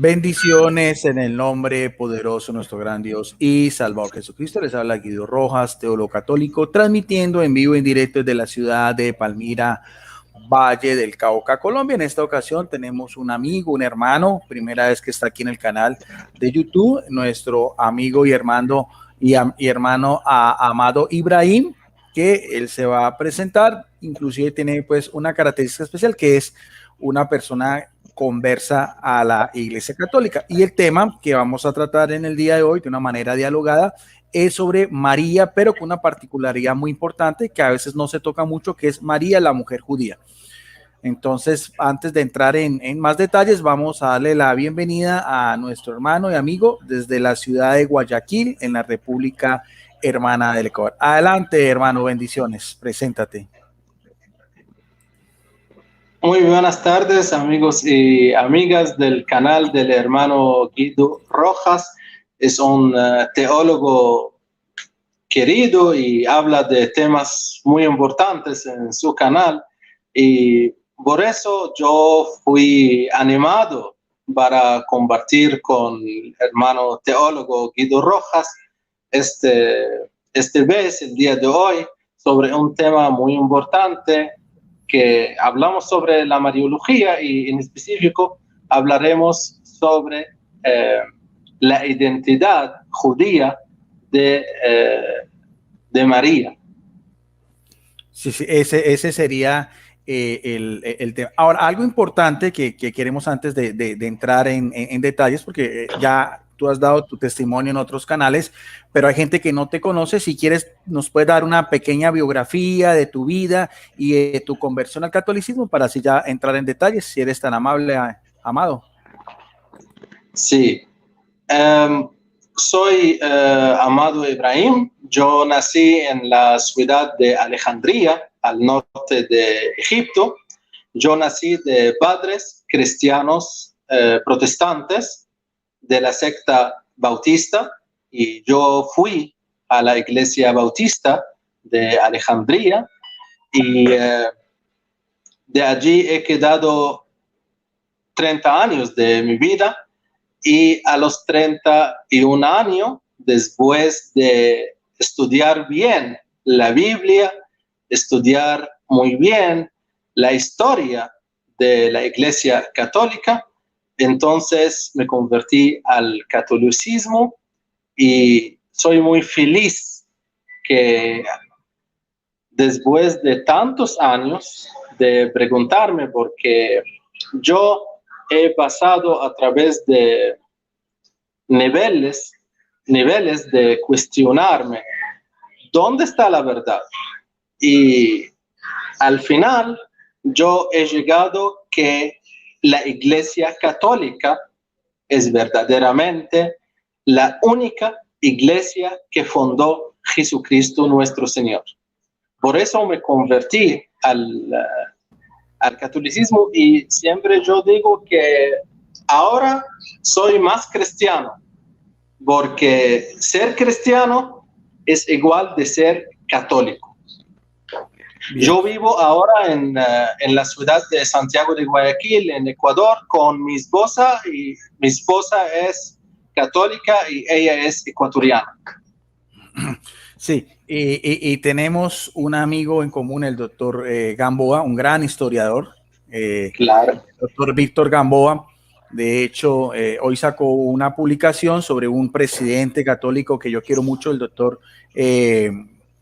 Bendiciones en el nombre poderoso de nuestro gran Dios y Salvador Jesucristo. Les habla Guido Rojas, teólogo católico, transmitiendo en vivo y en directo desde la ciudad de Palmira, Valle del Cauca, Colombia. En esta ocasión tenemos un amigo, un hermano, primera vez que está aquí en el canal de YouTube, nuestro amigo y hermano Amado Ibrahim, que él se va a presentar. Inclusive tiene pues una característica especial, que es una persona conversa a la Iglesia Católica. Y el tema que vamos a tratar en el día de hoy de una manera dialogada es sobre María, pero con una particularidad muy importante que a veces no se toca mucho, que es María, la mujer judía. Entonces, antes de entrar en más detalles, vamos a darle la bienvenida a nuestro hermano y amigo desde la ciudad de Guayaquil, en la República Hermana del Ecuador. Adelante, hermano, bendiciones, preséntate. Muy buenas tardes, amigos y amigas del canal del hermano Guido Rojas. Es un teólogo querido y habla de temas muy importantes en su canal. Y por eso yo fui animado para compartir con el hermano teólogo Guido Rojas este vez, el día de hoy, sobre un tema muy importante, que hablamos sobre la Mariología y en específico hablaremos sobre la identidad judía de María. Sí, sí, ese sería el tema. Ahora, algo importante que queremos antes de entrar en detalles, porque ya tú has dado tu testimonio en otros canales, pero hay gente que no te conoce. Si quieres, nos puedes dar una pequeña biografía de tu vida y de tu conversión al catolicismo para así ya entrar en detalles, si eres tan amable, Amado. Sí. Soy Amado Ibrahim. Yo nací en la ciudad de Alejandría, al norte de Egipto. Yo nací de padres cristianos protestantes de la secta bautista y yo fui a la iglesia bautista de Alejandría y de allí he quedado 30 años de mi vida. Y a los 31 años, después de estudiar bien la Biblia, estudiar muy bien la historia de la Iglesia Católica, entonces me convertí al catolicismo y soy muy feliz que después de tantos años de preguntarme, porque yo he pasado a través de niveles de cuestionarme dónde está la verdad. Y al final yo he llegado que la Iglesia Católica es verdaderamente la única iglesia que fundó Jesucristo nuestro Señor. Por eso me convertí al catolicismo y siempre yo digo que ahora soy más cristiano, porque ser cristiano es igual de ser católico. Bien. Yo vivo ahora en la ciudad de Santiago de Guayaquil, en Ecuador, con mi esposa, y mi esposa es católica y ella es ecuatoriana. Sí, y tenemos un amigo en común, el doctor Gamboa, un gran historiador. Claro. El doctor Víctor Gamboa. De hecho, hoy sacó una publicación sobre un presidente católico que yo quiero mucho, el doctor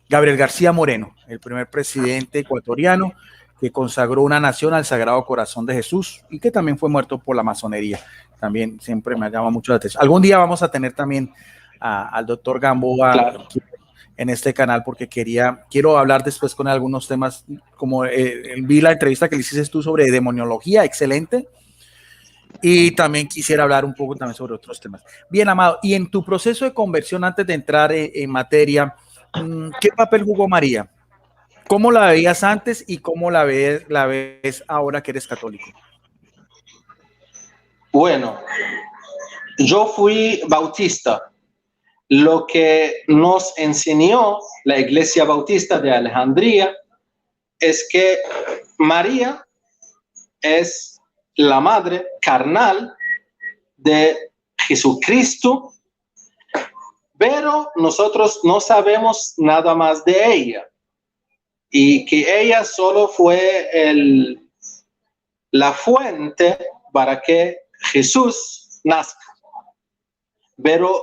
Gabriel García Moreno, el primer presidente ecuatoriano que consagró una nación al Sagrado Corazón de Jesús y que también fue muerto por la masonería. También siempre me llama mucho la atención. Algún día vamos a tener también al doctor Gamboa, claro, en este canal, porque quiero hablar después con algunos temas, como vi la entrevista que le hiciste tú sobre demoniología, excelente. Y también quisiera hablar un poco también sobre otros temas. Bien, Amado, y en tu proceso de conversión, antes de entrar en materia, ¿qué papel jugó María? ¿Cómo la veías antes y cómo la ves ahora que eres católico? Bueno, yo fui bautista. Lo que nos enseñó la Iglesia Bautista de Alejandría es que María es la madre carnal de Jesucristo, pero nosotros no sabemos nada más de ella, y que ella solo fue la fuente para que Jesús nazca. Pero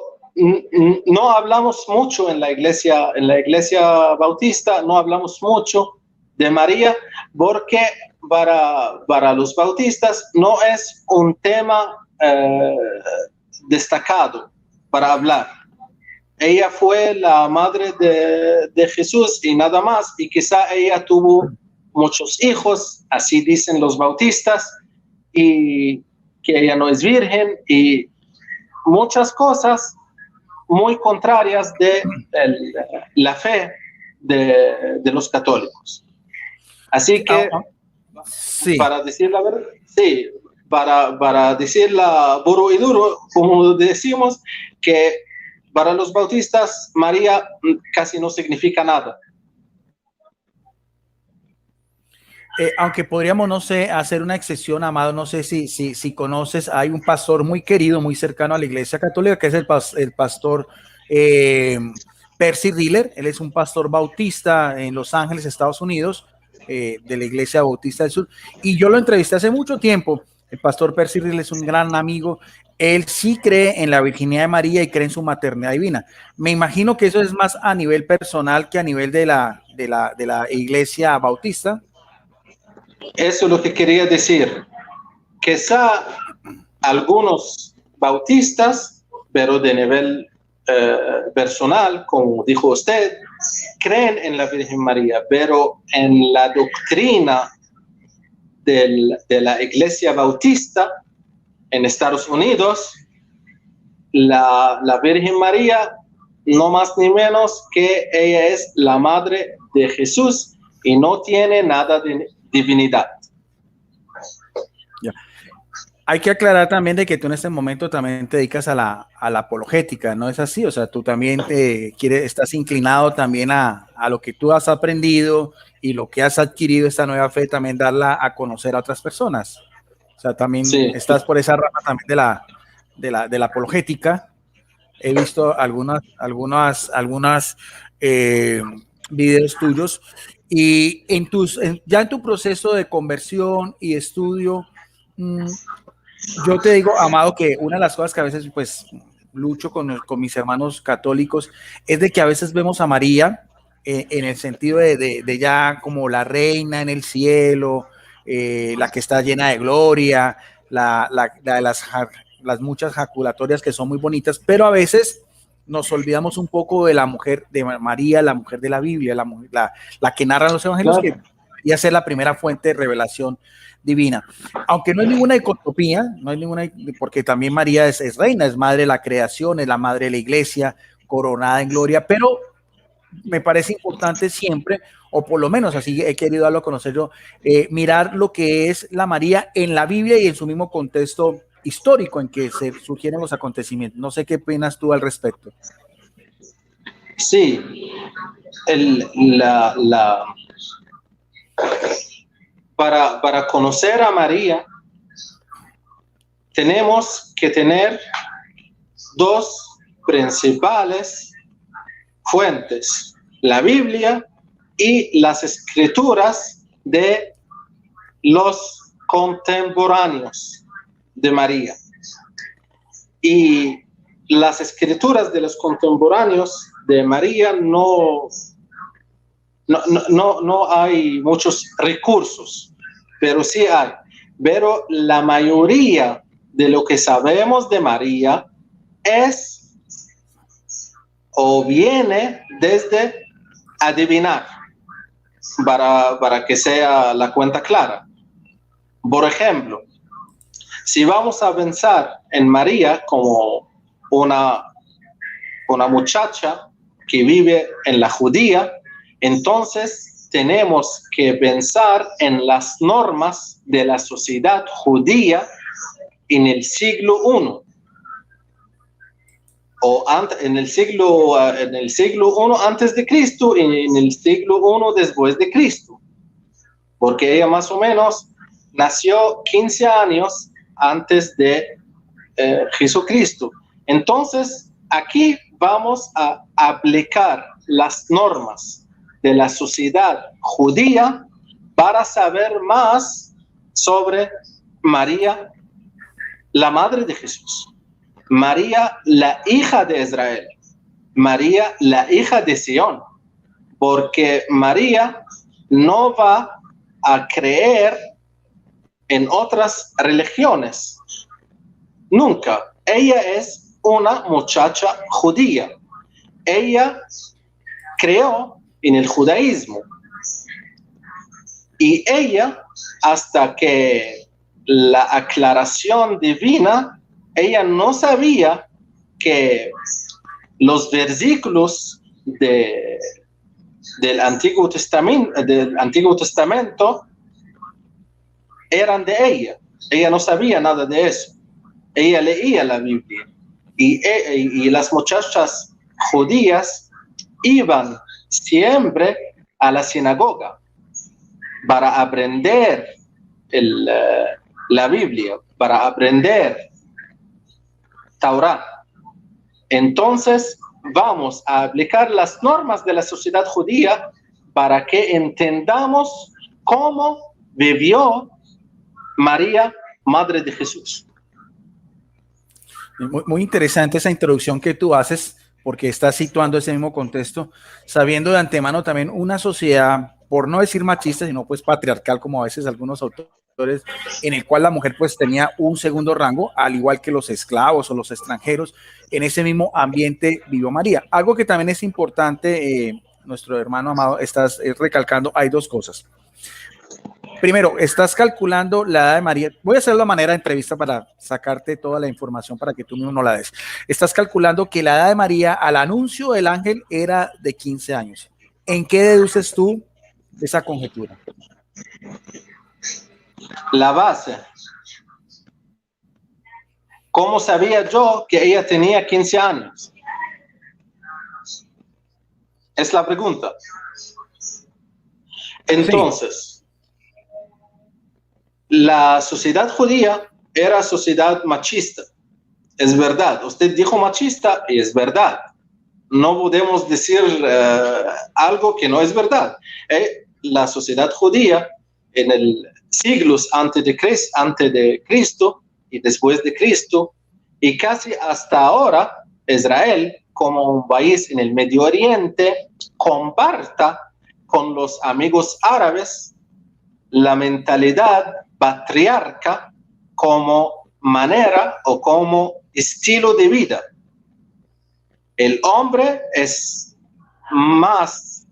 no hablamos mucho en la iglesia bautista, no hablamos mucho de María, porque para los bautistas no es un tema destacado para hablar. Ella fue la madre de Jesús y nada más, y quizá ella tuvo muchos hijos, así dicen los bautistas, y que ella no es virgen, y muchas cosas muy contrarias de la fe de los católicos. Así que, sí, para decir la verdad, sí, para decirla puro y duro, como decimos, que para los bautistas María casi no significa nada. Aunque podríamos, no sé, hacer una excepción, Amado, no sé si conoces, hay un pastor muy querido, muy cercano a la Iglesia Católica, que es el pastor Percy Riller. Él es un pastor bautista en Los Ángeles, Estados Unidos, de la Iglesia Bautista del Sur, y yo lo entrevisté hace mucho tiempo. El pastor Percy Riller es un gran amigo. Él sí cree en la virginidad de María y cree en su maternidad divina. Me imagino que eso es más a nivel personal que a nivel de la Iglesia Bautista. Eso es lo que quería decir. Quizá algunos bautistas, pero de nivel personal, como dijo usted, creen en la Virgen María, pero en la doctrina de la Iglesia Bautista en Estados Unidos, la Virgen María, no más ni menos que ella es la madre de Jesús y no tiene nada de divinidad. Ya. Hay que aclarar también de que tú en este momento también te dedicas a la apologética, ¿no es así? O sea, tú también estás inclinado también a lo que tú has aprendido y lo que has adquirido, esta nueva fe, también darla a conocer a otras personas. O sea, también sí, estás por esa rama también de la apologética. He visto algunas videos tuyos, y ya en tu proceso de conversión y estudio, yo te digo, Amado, que una de las cosas que a veces pues lucho con mis hermanos católicos es de que a veces vemos a María en el sentido de ya como la reina en el cielo, la que está llena de gloria, de las muchas jaculatorias que son muy bonitas, pero a veces nos olvidamos un poco de la mujer de María, la mujer de la Biblia, la que narran los evangelios, claro, que debería ser la primera fuente de revelación divina. Aunque no hay ninguna dicotopía, porque también María es reina, es madre de la creación, es la madre de la iglesia, coronada en gloria, pero me parece importante siempre, o por lo menos así he querido darlo a conocer yo, mirar lo que es la María en la Biblia y en su mismo contexto histórico en que se surgieron los acontecimientos. No sé qué opinas tú al respecto. Sí, para conocer a María tenemos que tener dos principales fuentes: la Biblia y las escrituras de los contemporáneos de María. Y las escrituras de los contemporáneos de María no hay muchos recursos, pero sí hay. Pero la mayoría de lo que sabemos de María es o viene desde adivinar, para que sea la cuenta clara. Por ejemplo, si vamos a pensar en María como una muchacha que vive en la Judía, entonces tenemos que pensar en las normas de la sociedad judía en el siglo I, en el siglo I antes de Cristo y en el siglo I después de Cristo, porque ella más o menos nació 15 años antes de Jesucristo. Entonces, aquí vamos a aplicar las normas de la sociedad judía para saber más sobre María, la madre de Jesús. María, la hija de Israel. María, la hija de Sión. Porque María no va a creer en otras religiones. Nunca. Ella es una muchacha judía. Ella creó en el judaísmo. Y ella, hasta que la aclaración divina, ella no sabía que los versículos del Antiguo Testamento eran de ella. Ella no sabía nada de eso. Ella leía la Biblia. Y las muchachas judías iban siempre a la sinagoga para aprender la Biblia, para aprender Torah. Entonces, vamos a aplicar las normas de la sociedad judía para que entendamos cómo vivió María, madre de Jesús. Muy interesante esa introducción que tú haces, porque estás situando ese mismo contexto, sabiendo de antemano también una sociedad, por no decir machista, sino pues patriarcal, como a veces algunos autores, en el cual la mujer pues tenía un segundo rango, al igual que los esclavos o los extranjeros. En ese mismo ambiente vivió María. Algo que también es importante, nuestro hermano amado, estás recalcando, hay dos cosas. Primero, estás calculando la edad de María. Voy a hacer la manera de entrevista para sacarte toda la información para que tú mismo no la des. Estás calculando que la edad de María al anuncio del ángel era de 15 años. ¿En qué deduces tú esa conjetura? La base. ¿Cómo sabía yo que ella tenía 15 años? Es la pregunta. Entonces, la sociedad judía era sociedad machista. Es verdad. Usted dijo machista y es verdad. No podemos decir algo que no es verdad. La sociedad judía en el siglos antes de Cristo y después de Cristo, y casi hasta ahora, Israel, como un país en el Medio Oriente, comparta con los amigos árabes la mentalidad patriarca como manera o como estilo de vida. El hombre es más,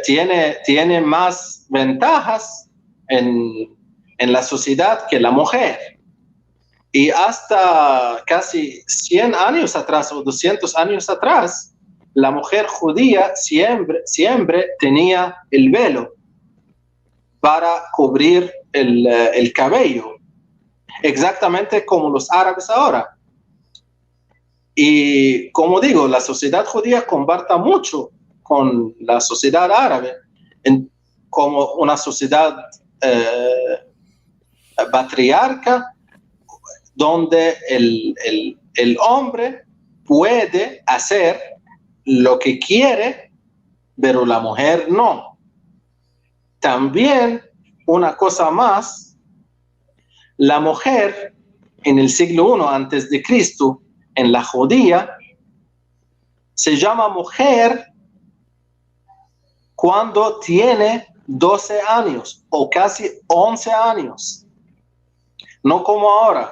tiene más ventajas en la sociedad que la mujer. Y hasta casi 100 años atrás o 200 años atrás, la mujer judía siempre tenía el velo para cubrir el cabello, exactamente como los árabes ahora. Y como digo, la sociedad judía comparte mucho con la sociedad árabe como una sociedad patriarca, donde el hombre puede hacer lo que quiere, pero la mujer no. También una cosa más, la mujer en el siglo I antes de Cristo, en la judía, se llama mujer cuando tiene 12 años o casi 11 años. No como ahora.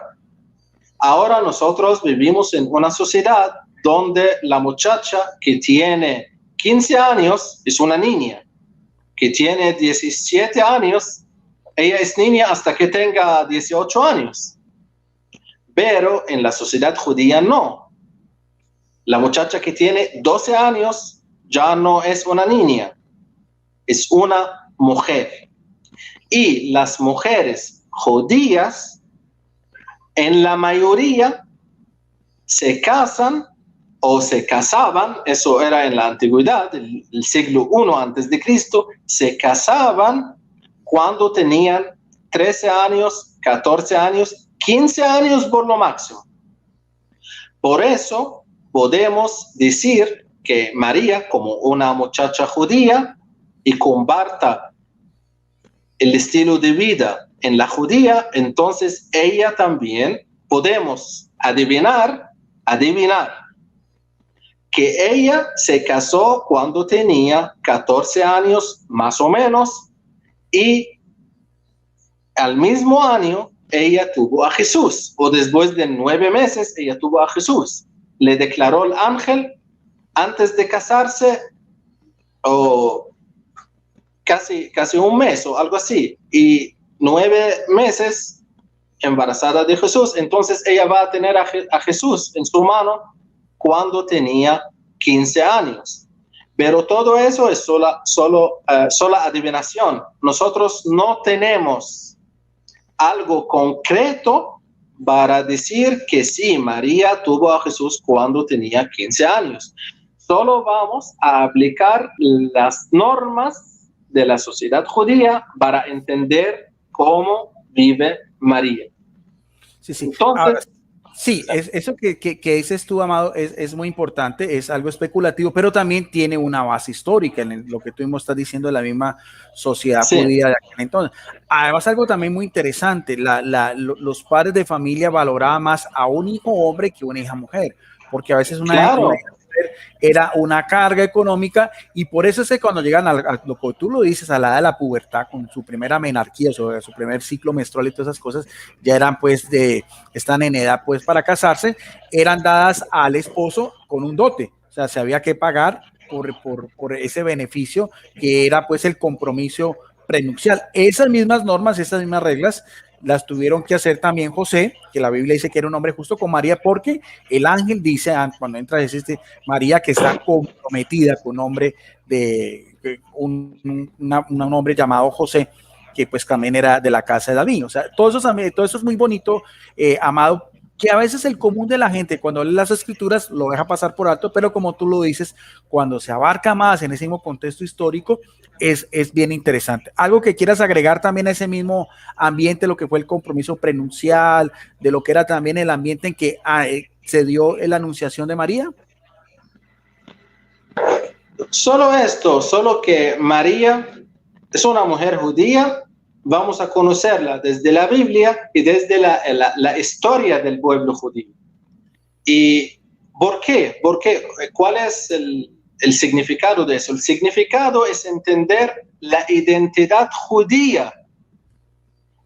Ahora nosotros vivimos en una sociedad donde la muchacha que tiene 15 años es una niña, que tiene 17 años, ella es niña hasta que tenga 18 años. Pero en la sociedad judía no. La muchacha que tiene 12 años ya no es una niña, es una mujer. Y las mujeres judías, en la mayoría, se casan o se casaban, eso era en la antigüedad, el siglo I antes de Cristo, se casaban cuando tenían 13 años, 14 años, 15 años por lo máximo. Por eso podemos decir que María, como una muchacha judía y comparta el estilo de vida en la judía, entonces ella también podemos adivinar que ella se casó cuando tenía 14 años más o menos, y al mismo año ella tuvo a Jesús, o después de 9 meses ella tuvo a Jesús. Le declaró el ángel antes de casarse, o casi un mes o algo así, y 9 meses embarazada de Jesús. Entonces ella va a tener a Jesús en su mano cuando tenía 15 años. Pero todo eso es sola adivinación. Nosotros no tenemos algo concreto para decir que sí, María tuvo a Jesús cuando tenía 15 años. Solo vamos a aplicar las normas de la sociedad judía para entender cómo vive María. Sí, sí. Entonces, ahora, sí, eso que dices tú, Amado, es muy importante, es algo especulativo, pero también tiene una base histórica en lo que tú mismo estás diciendo de la misma sociedad judía de aquel entonces. Además, algo también muy interesante, los padres de familia valoraban más a un hijo hombre que una hija mujer, porque a veces una hija mujer era una carga económica, y por eso es que cuando llegan a lo que tú lo dices, a la edad de la pubertad, con su primera menarquía, su primer ciclo menstrual y todas esas cosas, ya eran pues están en edad pues para casarse, eran dadas al esposo con un dote, o sea, se había que pagar por ese beneficio que era pues el compromiso prenupcial. Esas mismas normas, esas mismas reglas las tuvieron que hacer también José, que la Biblia dice que era un hombre justo, con María, porque el ángel dice, cuando entra, dice María que está comprometida con un hombre un hombre llamado José, que pues también era de la casa de David. O sea, todo eso es muy bonito, Amado, que a veces el común de la gente cuando lee las escrituras lo deja pasar por alto, pero como tú lo dices, cuando se abarca más en ese mismo contexto histórico, es bien interesante. ¿Algo que quieras agregar también a ese mismo ambiente, lo que fue el compromiso prenupcial, de lo que era también el ambiente en que se dio la anunciación de María? Solo esto, solo que María es una mujer judía. Vamos a conocerla desde la Biblia y desde la historia del pueblo judío. ¿Y por qué? ¿Cuál es el significado de eso? El significado es entender la identidad judía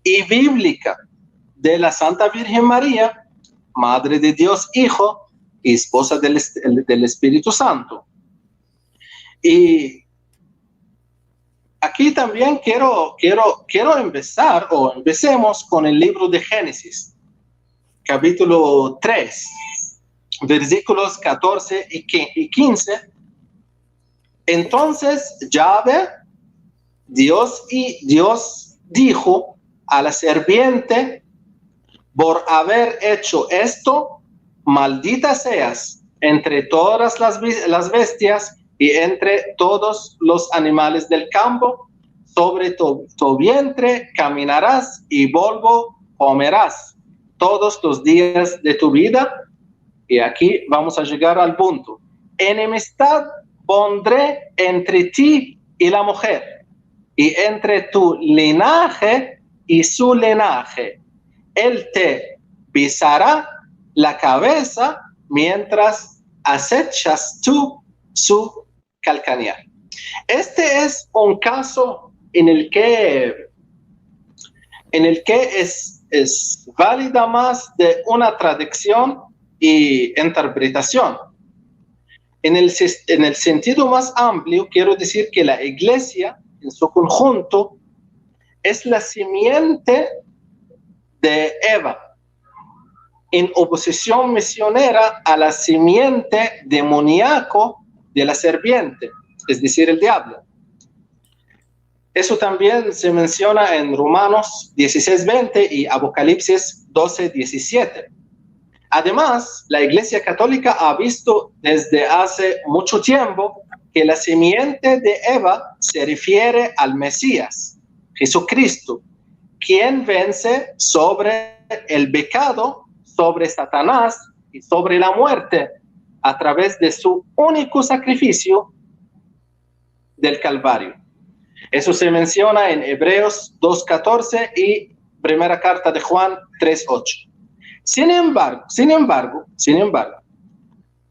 y bíblica de la Santa Virgen María, Madre de Dios Hijo y esposa del Espíritu Santo. Y aquí también quiero empecemos con el libro de Génesis, capítulo 3, versículos 14 y 15. Entonces Yahvé, Dios dijo a la serpiente: por haber hecho esto, maldita seas entre todas las bestias y entre todos los animales del campo. Sobre tu vientre caminarás y polvo comerás todos los días de tu vida. Y aquí vamos a llegar al punto. Enemistad pondré entre ti y la mujer, y entre tu linaje y su linaje. Él te pisará la cabeza mientras acechas tú su calcañar. Este es un caso en el que es válida más de una tradición y interpretación. En el sentido más amplio, quiero decir que la iglesia en su conjunto es la simiente de Eva, en oposición misionera a la simiente demoníaco de la serpiente, es decir, el diablo. Eso también se menciona en Romanos 16:20 y Apocalipsis 12:17. Además, la Iglesia Católica ha visto desde hace mucho tiempo que la simiente de Eva se refiere al Mesías, Jesucristo, quien vence sobre el pecado, sobre Satanás y sobre la muerte a través de su único sacrificio del Calvario. Eso se menciona en Hebreos 2:14 y primera carta de Juan 3:8. Sin embargo,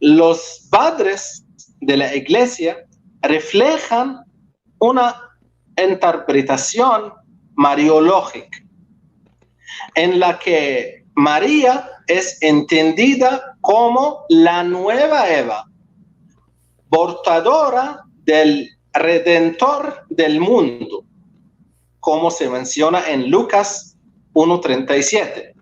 los padres de la iglesia reflejan una interpretación mariológica en la que María es entendida como la nueva Eva, portadora del Redentor del mundo, como se menciona en Lucas 1:37.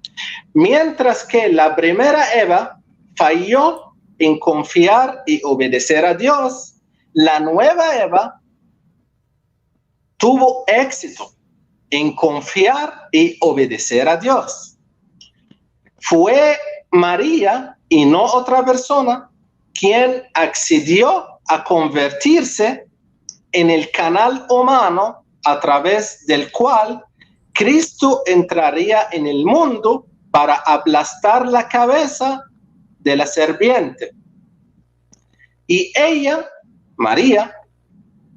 Mientras que la primera Eva falló en confiar y obedecer a Dios, la nueva Eva tuvo éxito en confiar y obedecer a Dios. Fue María y no otra persona quien accedió a convertirse en el canal humano a través del cual Cristo entraría en el mundo para aplastar la cabeza de la serpiente. Y ella, María,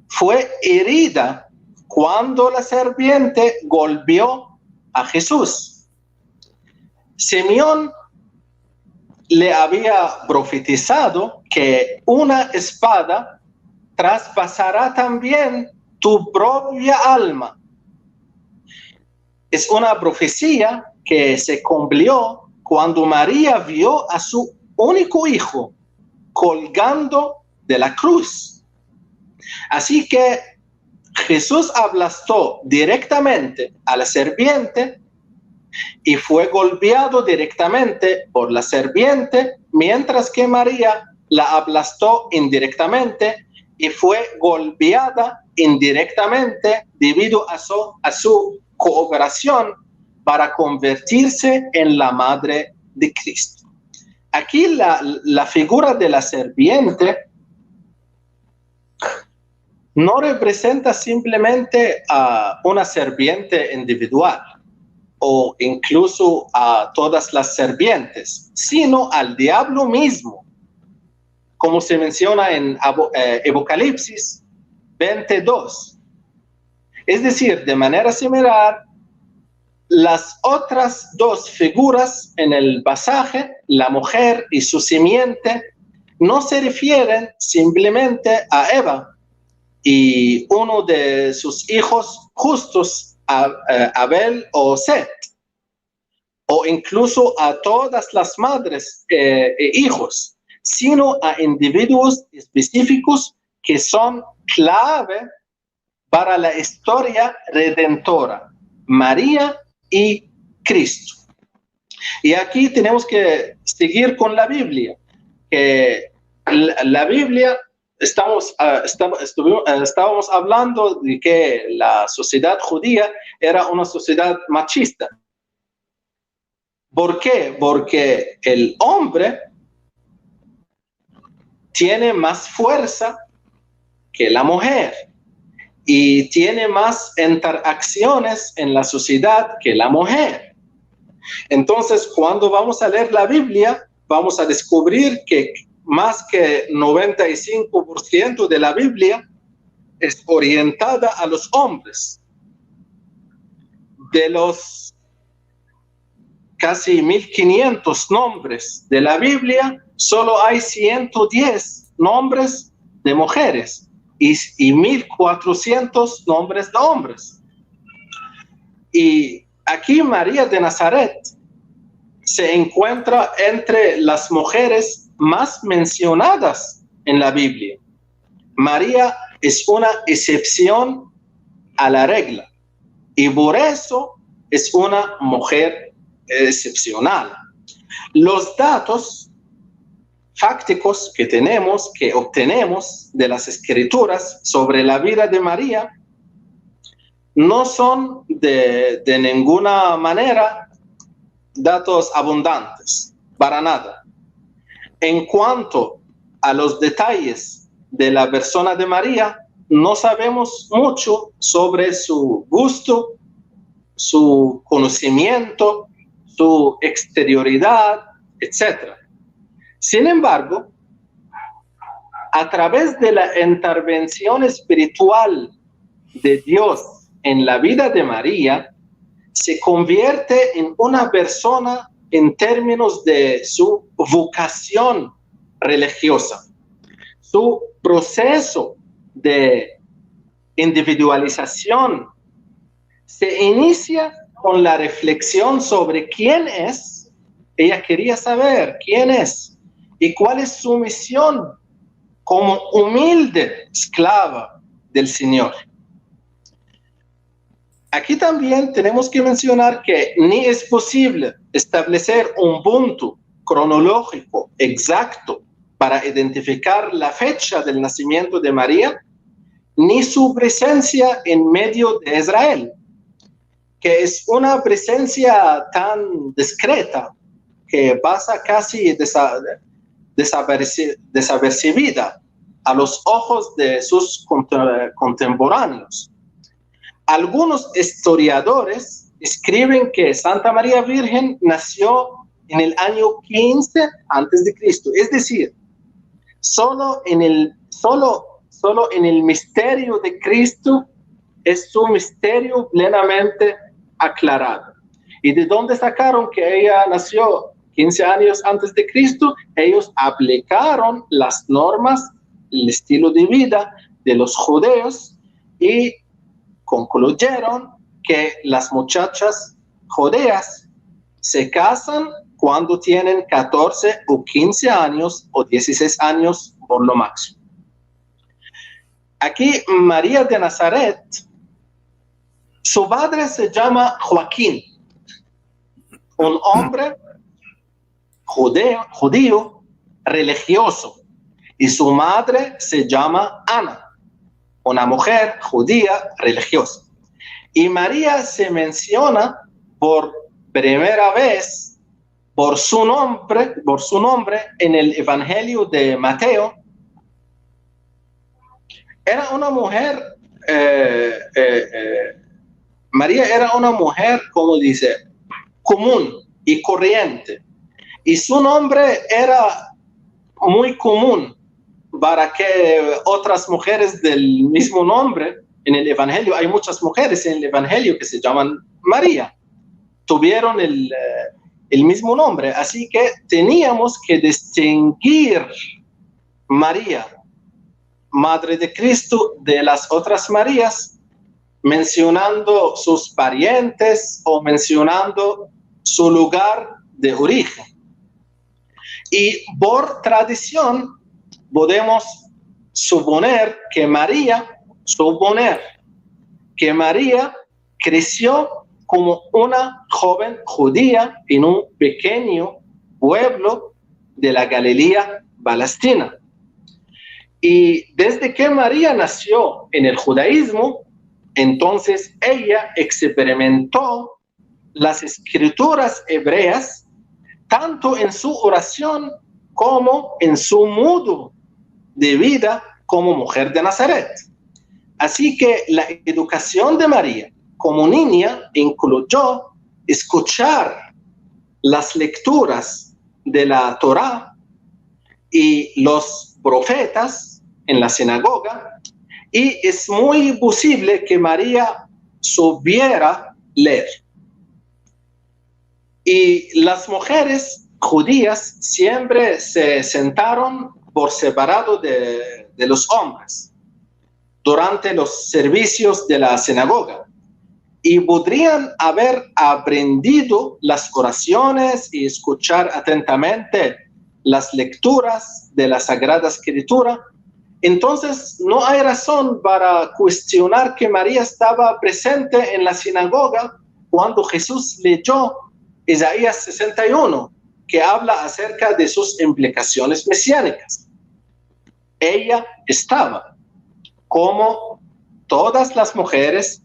fue herida cuando la serpiente golpeó a Jesús. Simeón le había profetizado que una espada traspasará también tu propia alma. Es una profecía que se cumplió cuando María vio a su único hijo colgando de la cruz. Así que Jesús aplastó directamente a la serpiente y fue golpeado directamente por la serpiente, mientras que María la aplastó indirectamente y fue golpeada indirectamente debido a su cooperación para convertirse en la madre de Cristo. Aquí la figura de la serpiente no representa simplemente a una serpiente individual o incluso a todas las serpientes, sino al diablo mismo, como se menciona en Apocalipsis 22. Es decir, de manera similar, las otras dos figuras en el pasaje, la mujer y su simiente, no se refieren simplemente a Eva y uno de sus hijos justos, Abel o Set, o incluso a todas las madres e hijos, sino a individuos específicos que son clave para la historia redentora, María y Cristo. Y aquí tenemos que seguir con la Biblia, que la Biblia, estábamos hablando de que la sociedad judía era una sociedad machista. ¿Por qué? Porque el hombre tiene más fuerza que la mujer y tiene más interacciones en la sociedad que la mujer. Entonces, cuando vamos a leer la Biblia, vamos a descubrir que más que 95% de la Biblia es orientada a los hombres. De los casi 1500 nombres de la Biblia, solo hay 110 nombres de mujeres y 1400 nombres de hombres. Y aquí María de Nazaret se encuentra entre las mujeres más mencionadas en la Biblia. María es una excepción a la regla y por eso es una mujer excepcional. Los datos fácticos que obtenemos de las escrituras sobre la vida de María no son de ninguna manera datos abundantes, para nada. En cuanto a los detalles de la persona de María, no sabemos mucho sobre su gusto, su conocimiento, su exterioridad, etc. Sin embargo, a través de la intervención espiritual de Dios en la vida de María, se convierte en una persona en términos de su vocación religiosa, su proceso de individualización se inicia con la reflexión sobre quién es. Ella quería saber quién es y cuál es su misión como humilde esclava del Señor. Aquí también tenemos que mencionar que ni es posible establecer un punto cronológico exacto para identificar la fecha del nacimiento de María, ni su presencia en medio de Israel, que es una presencia tan discreta que pasa casi desapercibida a los ojos de sus contemporáneos. Algunos historiadores escriben que Santa María Virgen nació en el año 15 antes de Cristo, es decir, solo en el misterio de Cristo es su misterio plenamente aclarado. ¿Y de dónde sacaron que ella nació 15 años antes de Cristo? Ellos aplicaron las normas, el estilo de vida de los judíos y concluyeron que las muchachas judías se casan cuando tienen 14 o 15 años o 16 años por lo máximo. Aquí María de Nazaret, su padre se llama Joaquín, un hombre judío religioso, y su madre se llama Ana, una mujer judía religiosa. Y María se menciona por primera vez por su nombre en el Evangelio de Mateo. Era una mujer, María era una mujer, como dice, común y corriente. Y su nombre era muy común para que otras mujeres del mismo nombre en el Evangelio, hay muchas mujeres en el Evangelio que se llaman María, tuvieron el mismo nombre. Así que teníamos que distinguir María, Madre de Cristo, de las otras Marías, mencionando sus parientes o mencionando su lugar de origen. Y por tradición podemos suponer que María creció como una joven judía en un pequeño pueblo de la Galilea palestina. Y desde que María nació en el judaísmo, entonces ella experimentó las escrituras hebreas tanto en su oración como en su modo de vida como mujer de Nazaret. Así que la educación de María como niña incluyó escuchar las lecturas de la Torá y los profetas en la sinagoga, y es muy posible que María supiera leer. Y las mujeres judías siempre se sentaron por separado de los hombres durante los servicios de la sinagoga, y podrían haber aprendido las oraciones y escuchar atentamente las lecturas de la Sagrada Escritura. Entonces no hay razón para cuestionar que María estaba presente en la sinagoga cuando Jesús leyó Isaías 61, que habla acerca de sus implicaciones mesiánicas. Ella estaba, como todas las mujeres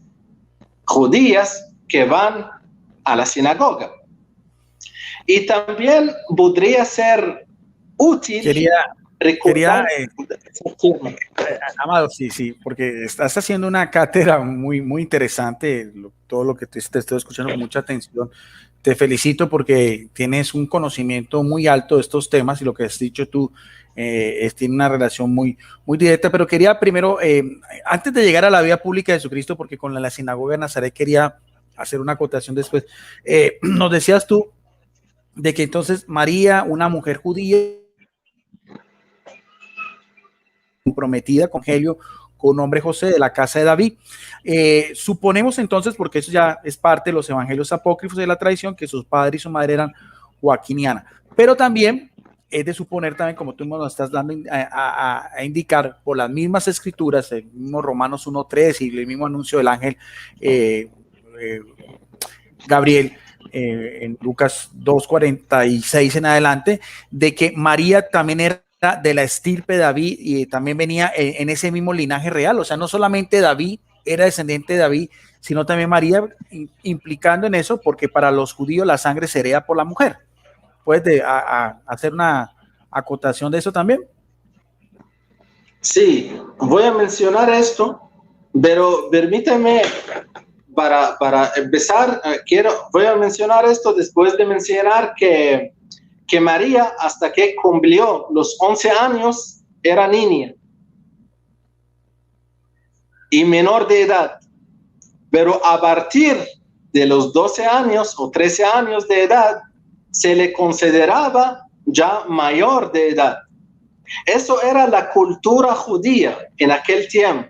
judías que van a la sinagoga. Y también podría ser útil recordar... Amado, sí, porque estás haciendo una cátedra muy, muy interesante. todo lo que te estoy escuchando con mucha atención. Te felicito porque tienes un conocimiento muy alto de estos temas y lo que has dicho tú tiene una relación muy, muy directa, pero quería primero, antes de llegar a la vida pública de Jesucristo, porque con la sinagoga de Nazaret quería hacer una acotación después, nos decías tú de que entonces María, una mujer judía, comprometida con Helio, con un hombre José de la casa de David. Suponemos entonces, porque eso ya es parte de los evangelios apócrifos de la tradición, que sus padres y su madre eran Joaquín y Ana, pero también es de suponer también, como tú nos estás dando a indicar, por las mismas escrituras, el mismo Romanos 1:3 y el mismo anuncio del ángel Gabriel, en Lucas 2:46 en adelante, de que María también era de la estirpe de David y también venía en ese mismo linaje real. O sea, no solamente David era descendiente de David, sino también María, implicando en eso, porque para los judíos la sangre se hereda por la mujer. ¿Puedes hacer una acotación de eso también? Sí, voy a mencionar esto, pero permíteme, para empezar, voy a mencionar esto después de mencionar que María, hasta que cumplió los 11 años, era niña y menor de edad. Pero a partir de los 12 años o 13 años de edad, se le consideraba ya mayor de edad. Eso era la cultura judía en aquel tiempo.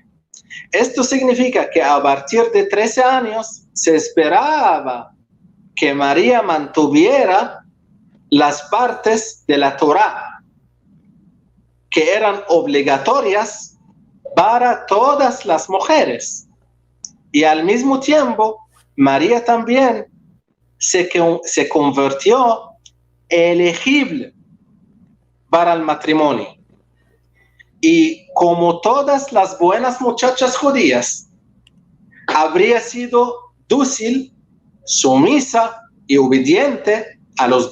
Esto significa que a partir de 13 años se esperaba que María mantuviera las partes de la Torá que eran obligatorias para todas las mujeres. Y al mismo tiempo, María también se convirtió elegible para el matrimonio. Y como todas las buenas muchachas judías, habría sido dócil, sumisa y obediente a los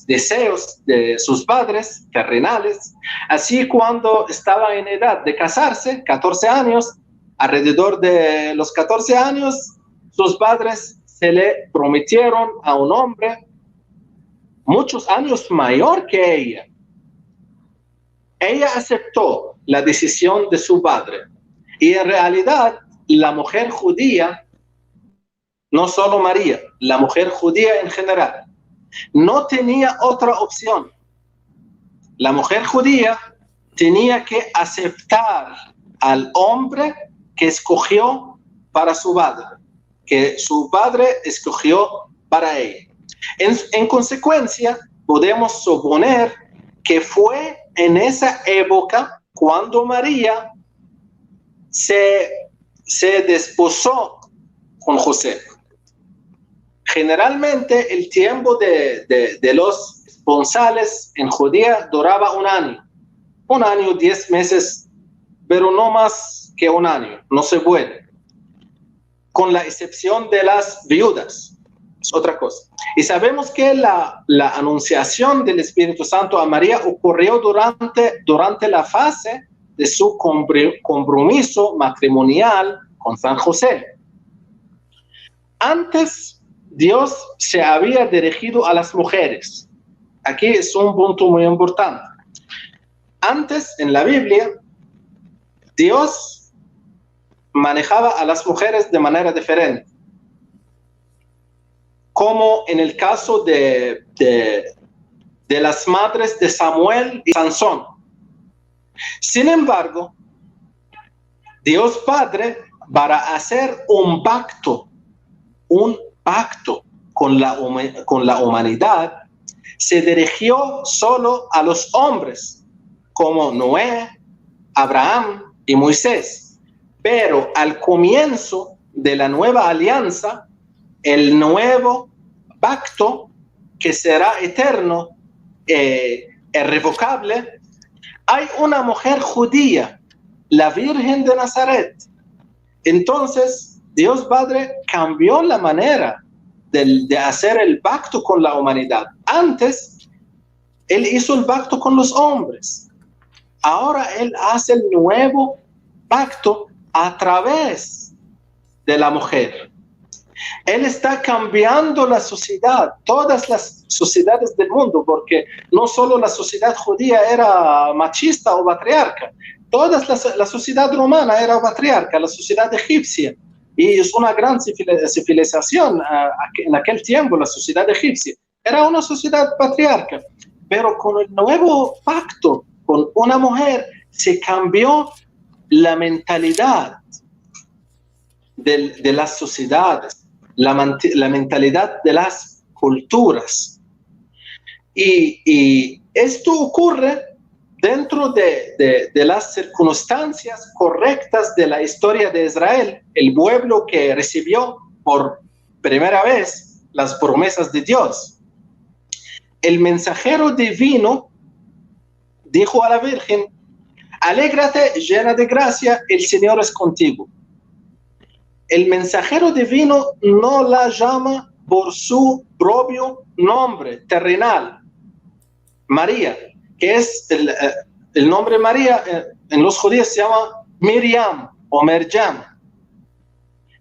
deseos de sus padres terrenales. Así, cuando estaba en edad de casarse, 14 años, alrededor de los 14 años, sus padres se le prometieron a un hombre muchos años mayor que ella. Ella aceptó la decisión de su padre. Y en realidad, la mujer judía, no solo María, la mujer judía en general, no tenía otra opción. La mujer judía tenía que aceptar al hombre que escogió para su padre, que su padre escogió para ella. En consecuencia, podemos suponer que fue en esa época cuando María se desposó con José. Generalmente el tiempo de los esponsales en Judea duraba un año, 10 meses, pero no más que un año, no se puede, con la excepción de las viudas, es otra cosa. Y sabemos que la anunciación del Espíritu Santo a María ocurrió durante la fase de su compromiso matrimonial con San José. Antes, Dios se había dirigido a las mujeres. Aquí es un punto muy importante. Antes, en la Biblia, Dios manejaba a las mujeres de manera diferente. Como en el caso de las madres de Samuel y Sansón. Sin embargo, Dios Padre, para hacer un pacto con la humanidad, se dirigió solo a los hombres, como Noé, Abraham y Moisés. Pero al comienzo de la nueva alianza, el nuevo pacto que será eterno, irrevocable, hay una mujer judía, la Virgen de Nazaret. Entonces, Dios Padre cambió la manera de hacer el pacto con la humanidad. Antes, Él hizo el pacto con los hombres. Ahora Él hace el nuevo pacto a través de la mujer. Él está cambiando la sociedad, todas las sociedades del mundo, porque no solo la sociedad judía era machista o patriarca, la sociedad romana era patriarca, la sociedad egipcia, y es una gran civilización en aquel tiempo, la sociedad egipcia, era una sociedad patriarca, pero con el nuevo pacto, con una mujer, se cambió la mentalidad de las sociedades, la mentalidad de las culturas. Y esto ocurre dentro de las circunstancias correctas de la historia de Israel, el pueblo que recibió por primera vez las promesas de Dios. El mensajero divino dijo a la Virgen: alégrate, llena de gracia, el Señor es contigo. El mensajero divino no la llama por su propio nombre terrenal, María, que es el nombre María, en los judíos se llama Miriam o Merjam.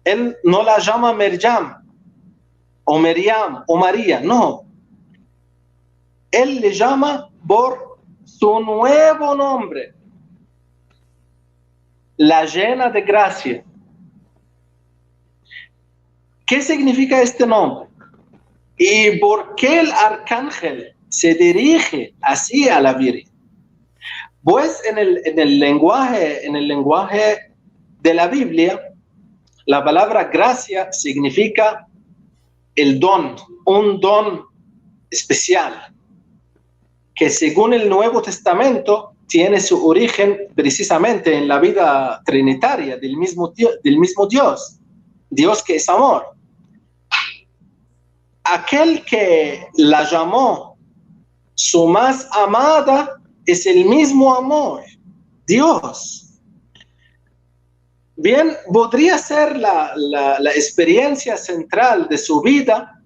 Él no la llama Merjam o Miriam o María, no. Él le llama por su nuevo nombre, la llena de gracia. ¿Qué significa este nombre? ¿Y por qué el arcángel se dirige así a la Virgen? Pues en el lenguaje de la Biblia, la palabra gracia significa el don, un don especial, que según el Nuevo Testamento tiene su origen precisamente en la vida trinitaria del mismo Dios, Dios que es amor. Aquel que la llamó su más amada es el mismo amor, Dios. Bien, podría ser la experiencia central de su vida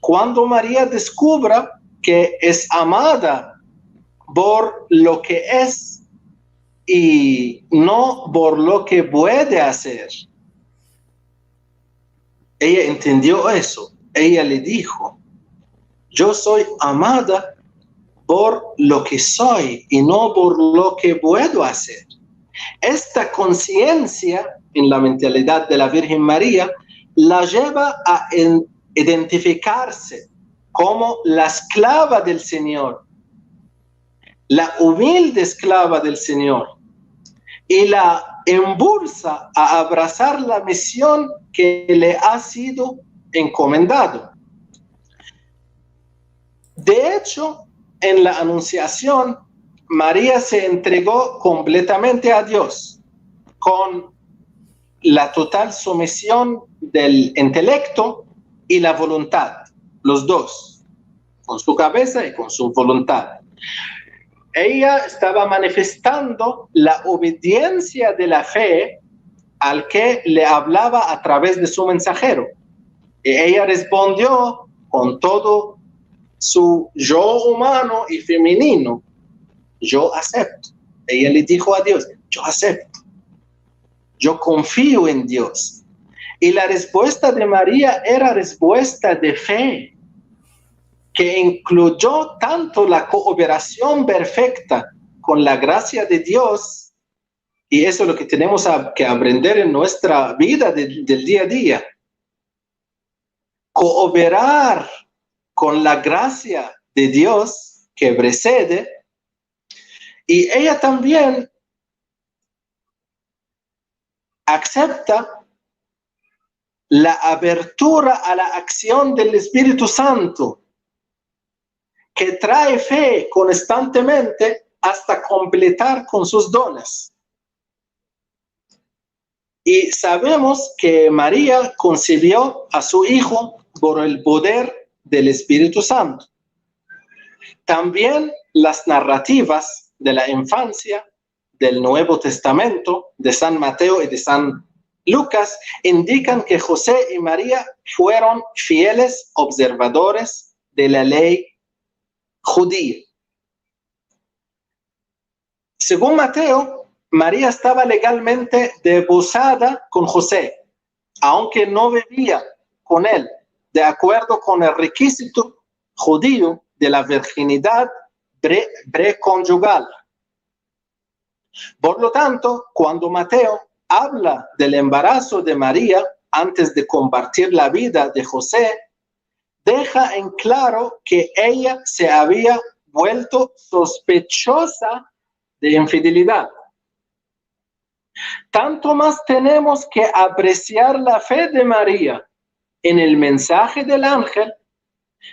cuando María descubra que es amada por lo que es y no por lo que puede hacer. Ella entendió eso. Ella le dijo: yo soy amada por lo que soy y no por lo que puedo hacer. Esta conciencia en la mentalidad de la Virgen María la lleva a identificarse como la esclava del Señor, la humilde esclava del Señor, y la impulsa a abrazar la misión que le ha sido encomendado. De hecho, en la Anunciación, María se entregó completamente a Dios, con la total sumisión del intelecto y la voluntad, los dos, con su cabeza y con su voluntad. Ella estaba manifestando la obediencia de la fe al que le hablaba a través de su mensajero. Y ella respondió con todo su yo humano y femenino: yo acepto. Ella le dijo a Dios: yo acepto, yo confío en Dios. Y la respuesta de María era respuesta de fe, que incluyó tanto la cooperación perfecta con la gracia de Dios, y eso es lo que tenemos que aprender en nuestra vida del día a día. Cooperar con la gracia de Dios que precede, y ella también acepta la apertura a la acción del Espíritu Santo, que trae fe constantemente hasta completar con sus dones. Y sabemos que María concibió a su hijo por el poder del Espíritu Santo. También las narrativas de la infancia del Nuevo Testamento, de San Mateo y de San Lucas, indican que José y María fueron fieles observadores de la ley judía. Según Mateo, María estaba legalmente desposada con José, aunque no vivía con él, de acuerdo con el requisito judío de la virginidad preconyugal. Por lo tanto, cuando Mateo habla del embarazo de María antes de compartir la vida de José, deja en claro que ella se había vuelto sospechosa de infidelidad. Tanto más tenemos que apreciar la fe de María en el mensaje del ángel,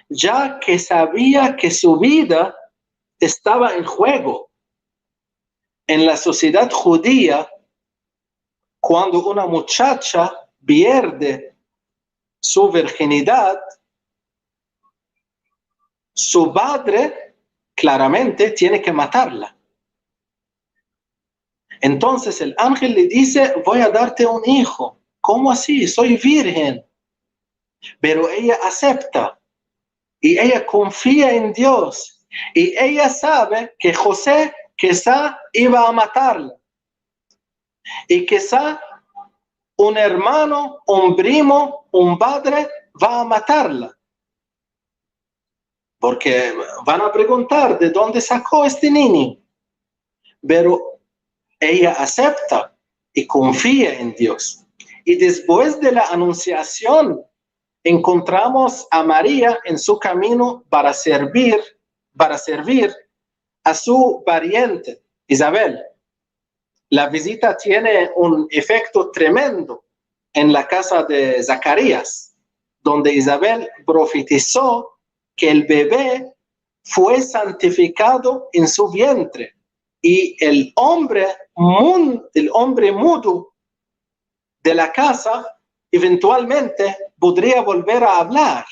ya que sabía que su vida estaba en juego. En la sociedad judía, cuando una muchacha pierde su virginidad, su padre claramente tiene que matarla. Entonces el ángel le dice, voy a darte un hijo. ¿Cómo así? Soy virgen. Pero ella acepta y ella confía en Dios y ella sabe que José quizá iba a matarla y quizá un hermano, un primo, un padre va a matarla, porque van a preguntar de dónde sacó este niño. Pero ella acepta y confía en Dios. Y después de la anunciación, encontramos a María en su camino para servir a su pariente Isabel. La visita tiene un efecto tremendo en la casa de Zacarías, donde Isabel profetizó que el bebé fue santificado en su vientre y el hombre mudo de la casa eventualmente podría volver a hablar.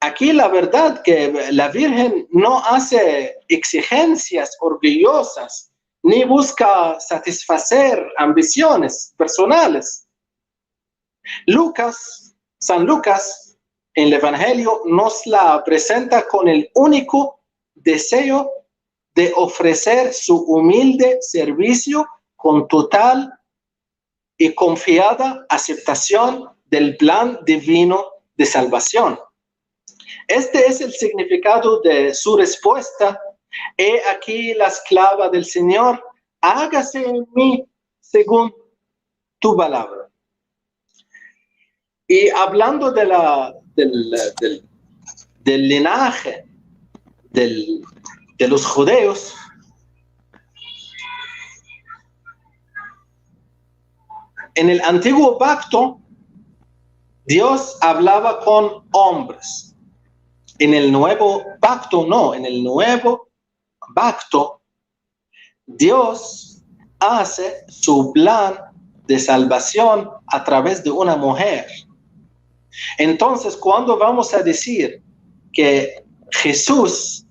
Aquí la verdad que la Virgen no hace exigencias orgullosas ni busca satisfacer ambiciones personales. San Lucas, en el Evangelio, nos la presenta con el único deseo de ofrecer su humilde servicio con total y confiada aceptación del plan divino de salvación. Este es el significado de su respuesta. He aquí la esclava del Señor, hágase en mí según tu palabra. Y hablando de del linaje de los judíos, en el antiguo pacto, Dios hablaba con hombres. En el nuevo pacto, no. En el nuevo pacto, Dios hace su plan de salvación a través de una mujer. Entonces, cuando vamos a decir que Jesús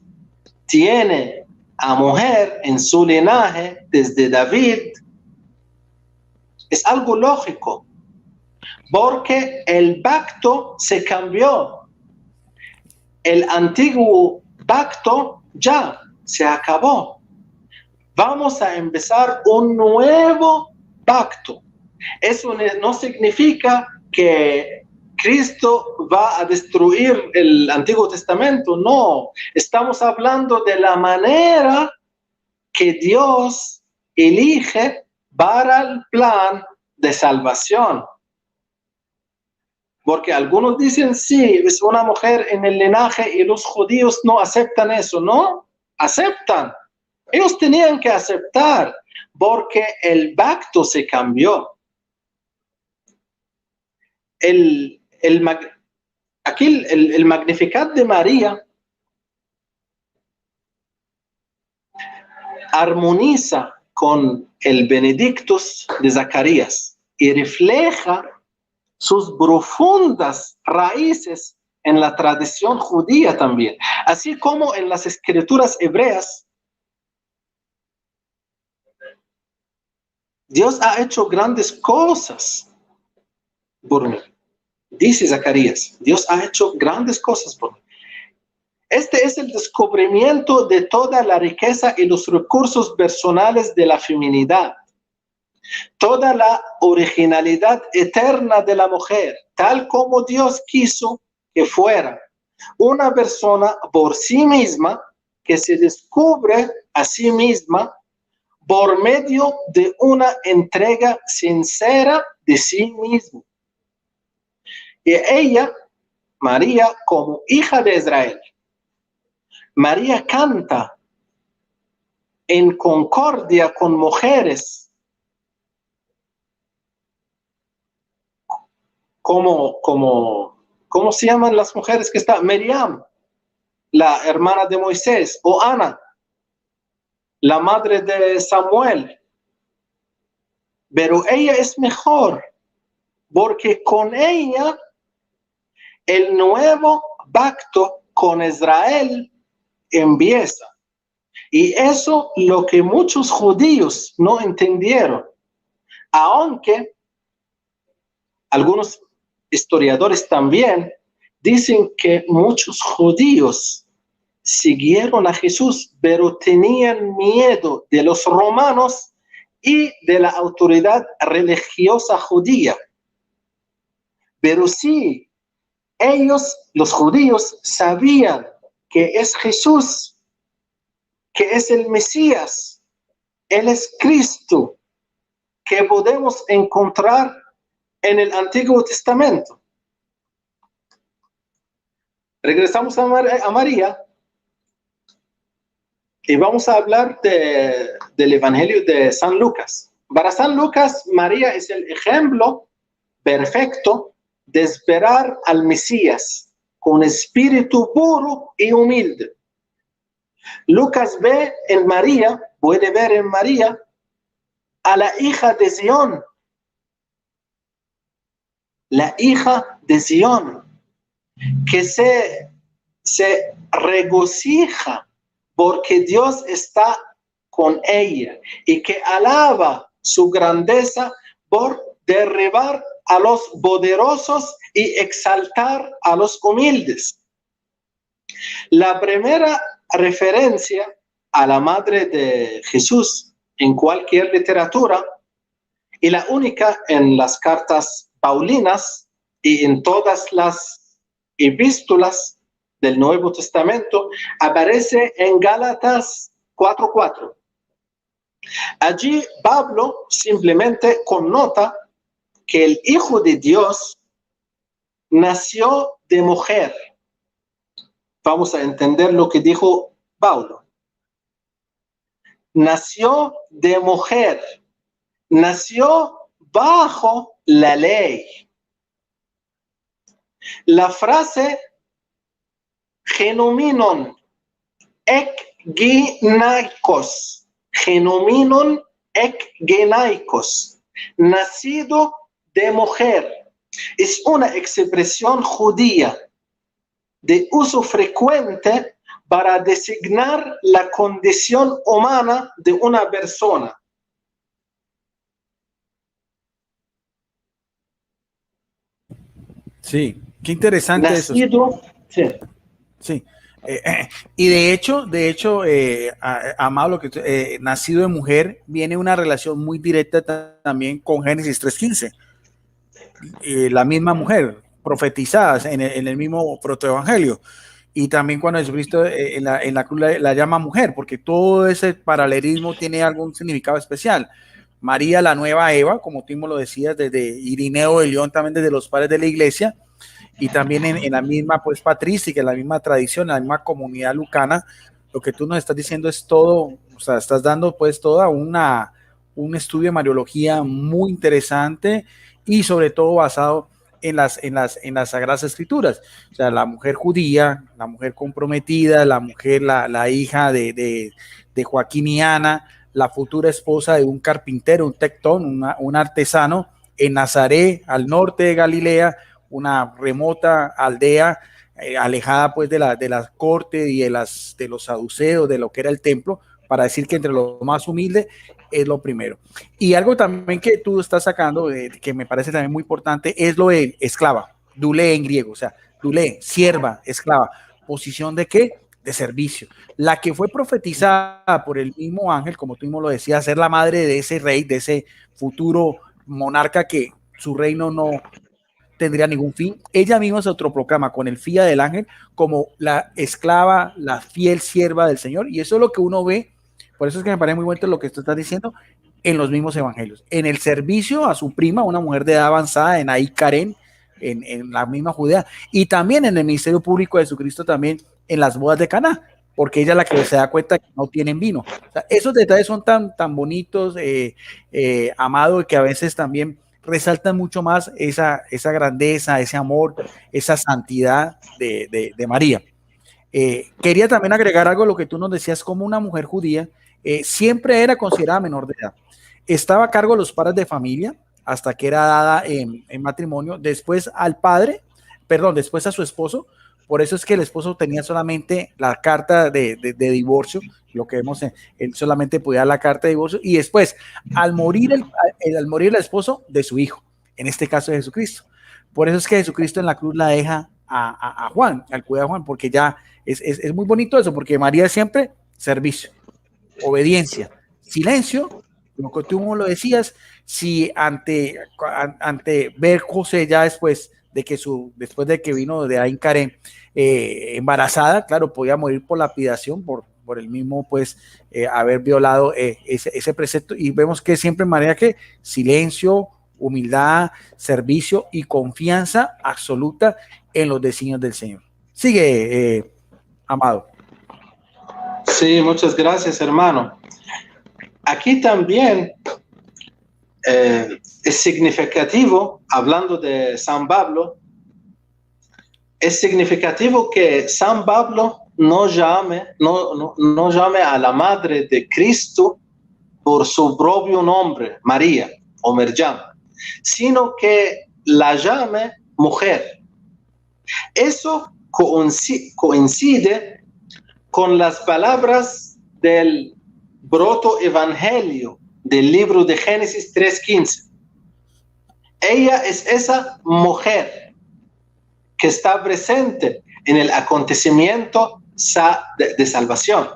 tiene a mujer en su linaje desde David, es algo lógico, porque el pacto se cambió. El antiguo pacto ya se acabó. Vamos a empezar un nuevo pacto. Eso no significa que Cristo va a destruir el Antiguo Testamento. No, estamos hablando de la manera que Dios elige para el plan de salvación. Porque algunos dicen, sí, es una mujer en el linaje y los judíos no aceptan eso. No, aceptan. Ellos tenían que aceptar porque el pacto se cambió. Aquí el Magnificat de María armoniza con el Benedictus de Zacarías y refleja sus profundas raíces en la tradición judía también, así como en las escrituras hebreas. Dios ha hecho grandes cosas por mí, dice Zacarías. Dios ha hecho grandes cosas por mí. Este es el descubrimiento de toda la riqueza y los recursos personales de la feminidad, toda la originalidad eterna de la mujer, tal como Dios quiso que fuera. Una persona por sí misma que se descubre a sí misma por medio de una entrega sincera de sí mismo. Y ella, María, como hija de Israel, María canta en concordia con mujeres ¿cómo se llaman las mujeres que están? Miriam, la hermana de Moisés, o Ana, la madre de Samuel. Pero ella es mejor, porque con ella el nuevo pacto con Israel empieza. Y eso lo que muchos judíos no entendieron, aunque algunos historiadores también dicen que muchos judíos siguieron a Jesús, pero tenían miedo de los romanos y de la autoridad religiosa judía. Pero sí, ellos, los judíos, sabían que es Jesús, que es el Mesías, Él es Cristo, que podemos encontrar en el Antiguo Testamento. Regresamos a María y vamos a hablar del Evangelio de San Lucas. Para San Lucas, María es el ejemplo perfecto de esperar al Mesías con espíritu puro y humilde. Lucas puede ver en María a la hija de Sión, la hija de Sión, que se regocija porque Dios está con ella y que alaba su grandeza por derribar a los poderosos y exaltar a los humildes. La primera referencia a la madre de Jesús en cualquier literatura y la única en las cartas paulinas y en todas las epístolas del Nuevo Testamento aparece en Gálatas 4:4. Allí Pablo simplemente connota que el Hijo de Dios nació de mujer. Vamos a entender lo que dijo Pablo. Nació de mujer, nació bajo la ley. La frase genomenon ek genaikos, genomenon ek genaikos, nacido de mujer, es una expresión judía de uso frecuente para designar la condición humana de una persona. Sí, qué interesante nacido, eso. Sí. Sí. Y de hecho, Amado, lo que nacido de mujer viene una relación muy directa también con Génesis 3:15. La misma mujer profetizada en el mismo protoevangelio. Y también cuando Jesucristo en la cruz la llama mujer, porque todo ese paralelismo tiene algún significado especial. María, la nueva Eva, como tú mismo lo decías, desde Irineo de León, también desde los padres de la iglesia, y también en la misma pues patrística, en la misma tradición, en la misma comunidad lucana. Lo que tú nos estás diciendo es todo, o sea, estás dando pues toda un estudio de Mariología muy interesante y sobre todo basado en las Sagradas Escrituras. O sea, la mujer judía, la mujer comprometida, la mujer, la hija de Joaquín y Ana, la futura esposa de un carpintero, un tectón, un artesano en Nazaret, al norte de Galilea, una remota aldea alejada pues de la corte y de los saduceos, de lo que era el templo, para decir que entre los más humildes es lo primero. Y algo también que tú estás sacando, que me parece también muy importante, es lo de esclava, dulé en griego, o sea, dulé, sierva, esclava, posición de ¿qué? De servicio. La que fue profetizada por el mismo ángel, como tú mismo lo decías, ser la madre de ese rey, de ese futuro monarca que su reino tendría ningún fin. Ella misma se autoproclama con el fía del ángel como la esclava, la fiel sierva del Señor, y eso es lo que uno ve. Por eso es que me parece muy bueno lo que tú estás diciendo en los mismos evangelios. En el servicio a su prima, una mujer de edad avanzada, en Ahí Karen, en la misma Judea, y también en el ministerio público de Jesucristo, también en las bodas de Caná, porque ella es la que se da cuenta que no tienen vino. O sea, esos detalles son tan bonitos, Amado, que a veces también resaltan mucho más esa grandeza, ese amor, esa santidad de María. Quería también agregar algo a lo que tú nos decías, como una mujer judía siempre era considerada menor de edad. Estaba a cargo de los padres de familia hasta que era dada en matrimonio, después al padre, perdón, después a su esposo. Por eso es que el esposo tenía solamente la carta de divorcio, lo que vemos, él solamente podía dar la carta de divorcio, y después, al morir el esposo de su hijo, en este caso de Jesucristo. Por eso es que Jesucristo en la cruz la deja a Juan, al cuidado de Juan, porque ya es muy bonito eso, porque María siempre servicio, obediencia, silencio, como tú lo decías, si ante ver José ya después de que vino de Ain Karen embarazada, claro, podía morir por lapidación, por el mismo, pues, haber violado ese precepto, y vemos que siempre María, que silencio, humildad, servicio y confianza absoluta en los designios del Señor. Sigue, Amado. Sí, muchas gracias, hermano. Aquí también es significativo, hablando de San Pablo, es significativo que San Pablo no llame a la madre de Cristo por su propio nombre, María o Merjam, sino que la llame mujer. Eso coincide con las palabras del protoevangelio del libro de Génesis 3:15. Ella es esa mujer que está presente en el acontecimiento de salvación.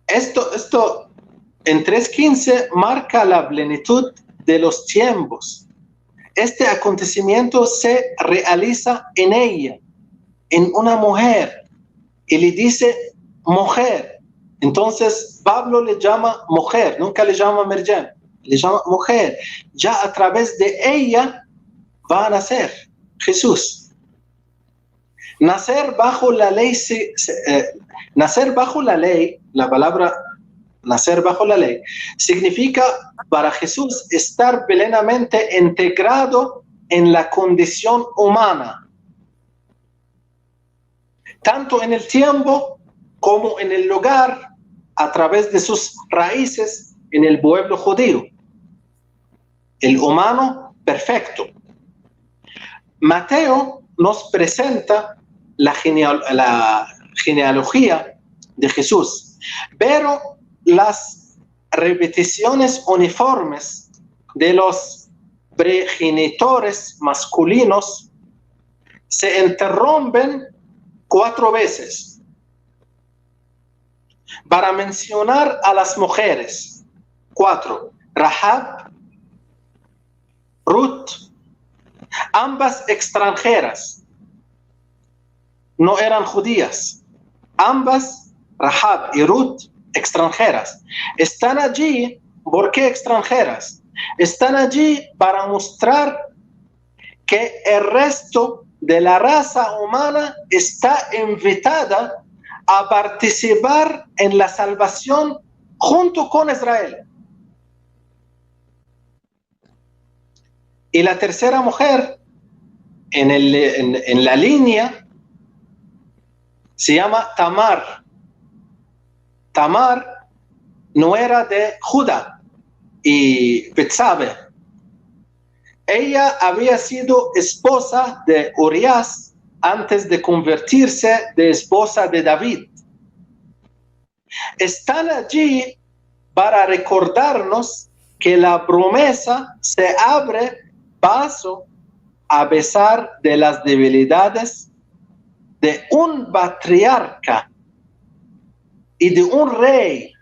Esto en 3:15 marca la plenitud de los tiempos. Este acontecimiento se realiza en ella, en una mujer, y le dice mujer. Entonces Pablo le llama mujer, nunca le llama Merjam, le llama mujer. Ya a través de ella va a nacer Jesús. Nacer bajo la ley, la palabra nacer bajo la ley, significa para Jesús estar plenamente integrado en la condición humana, tanto en el tiempo como en el lugar, a través de sus raíces en el pueblo judío. El humano perfecto. Mateo nos presenta la genealogía de Jesús, pero las repeticiones uniformes de los progenitores masculinos se interrumpen 4 veces para mencionar a las mujeres. 4. Rahab, Ruth, ambas extranjeras, no eran judías. Ambas, Rahab y Ruth, extranjeras. Están allí, ¿por qué extranjeras? Están allí para mostrar que el resto de la raza humana está invitada a participar en la salvación junto con Israel. Y la tercera mujer en la línea se llama Tamar. Tamar no era de Judá y Betsabe. Ella había sido esposa de Urias antes de convertirse de esposa de David. Están allí para recordarnos que la promesa se abre paso a pesar de las debilidades de un patriarca y de un rey.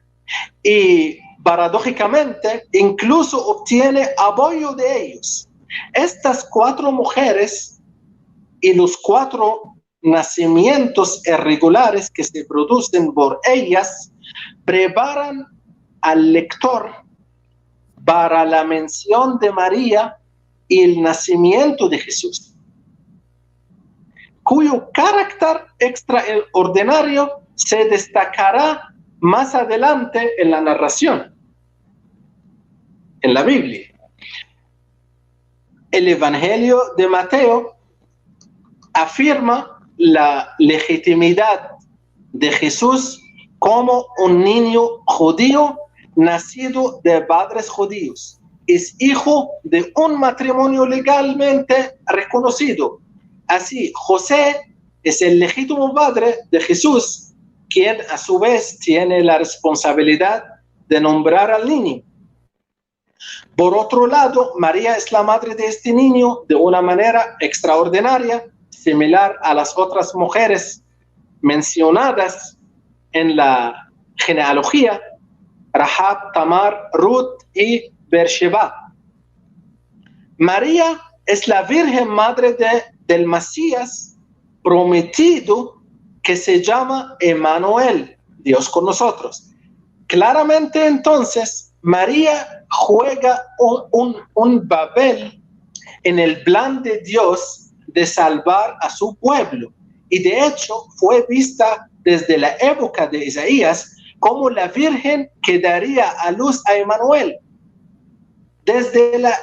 Y paradójicamente, incluso obtiene apoyo de ellos. Estas 4 mujeres y los 4 nacimientos irregulares que se producen por ellas preparan al lector para la mención de María y el nacimiento de Jesús, cuyo carácter extraordinario se destacará más adelante en la narración, en la Biblia. El Evangelio de Mateo afirma la legitimidad de Jesús como un niño judío nacido de padres judíos. Es hijo de un matrimonio legalmente reconocido. Así, José es el legítimo padre de Jesús, quien a su vez tiene la responsabilidad de nombrar al niño. Por otro lado, María es la madre de este niño de una manera extraordinaria, similar a las otras mujeres mencionadas en la genealogía, Rahab, Tamar, Ruth y Beersheba. María es la Virgen Madre del Mesías prometido, que se llama Emmanuel, Dios con nosotros. Claramente entonces, María juega un papel en el plan de Dios de salvar a su pueblo, y de hecho fue vista desde la época de Isaías como la Virgen que daría a luz a Emmanuel. Desde la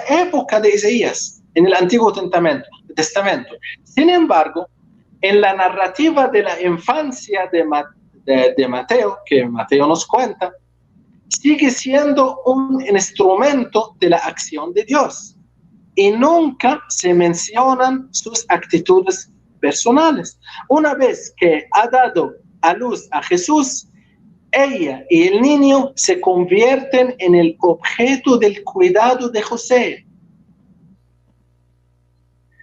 época de Isaías, en el Antiguo Testamento. Sin embargo, en la narrativa de la infancia de Mateo, que Mateo nos cuenta, sigue siendo un instrumento de la acción de Dios, y nunca se mencionan sus actitudes personales. Una vez que ha dado a luz a Jesús, ella y el niño se convierten en el objeto del cuidado de José.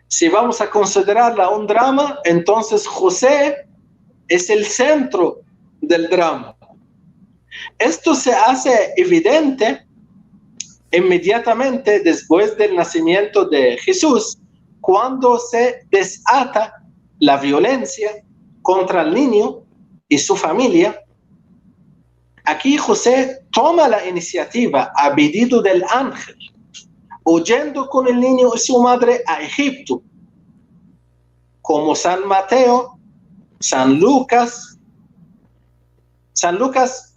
Si vamos a considerarla un drama, entonces José es el centro del drama. Esto se hace evidente inmediatamente después del nacimiento de Jesús, cuando se desata la violencia contra el niño y su familia. Aquí José toma la iniciativa a pedido del ángel, huyendo con el niño y su madre a Egipto. Como San Mateo, San Lucas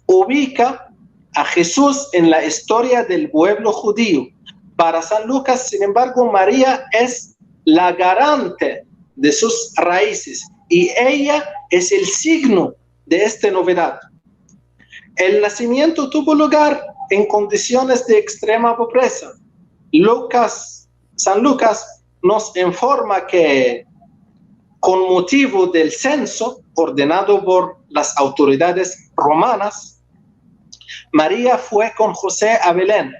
ubica a Jesús en la historia del pueblo judío. Para San Lucas, sin embargo, María es la garante de sus raíces y ella es el signo de esta novedad. El nacimiento tuvo lugar en condiciones de extrema pobreza. San Lucas nos informa que con motivo del censo ordenado por las autoridades romanas, María fue con José a Belén.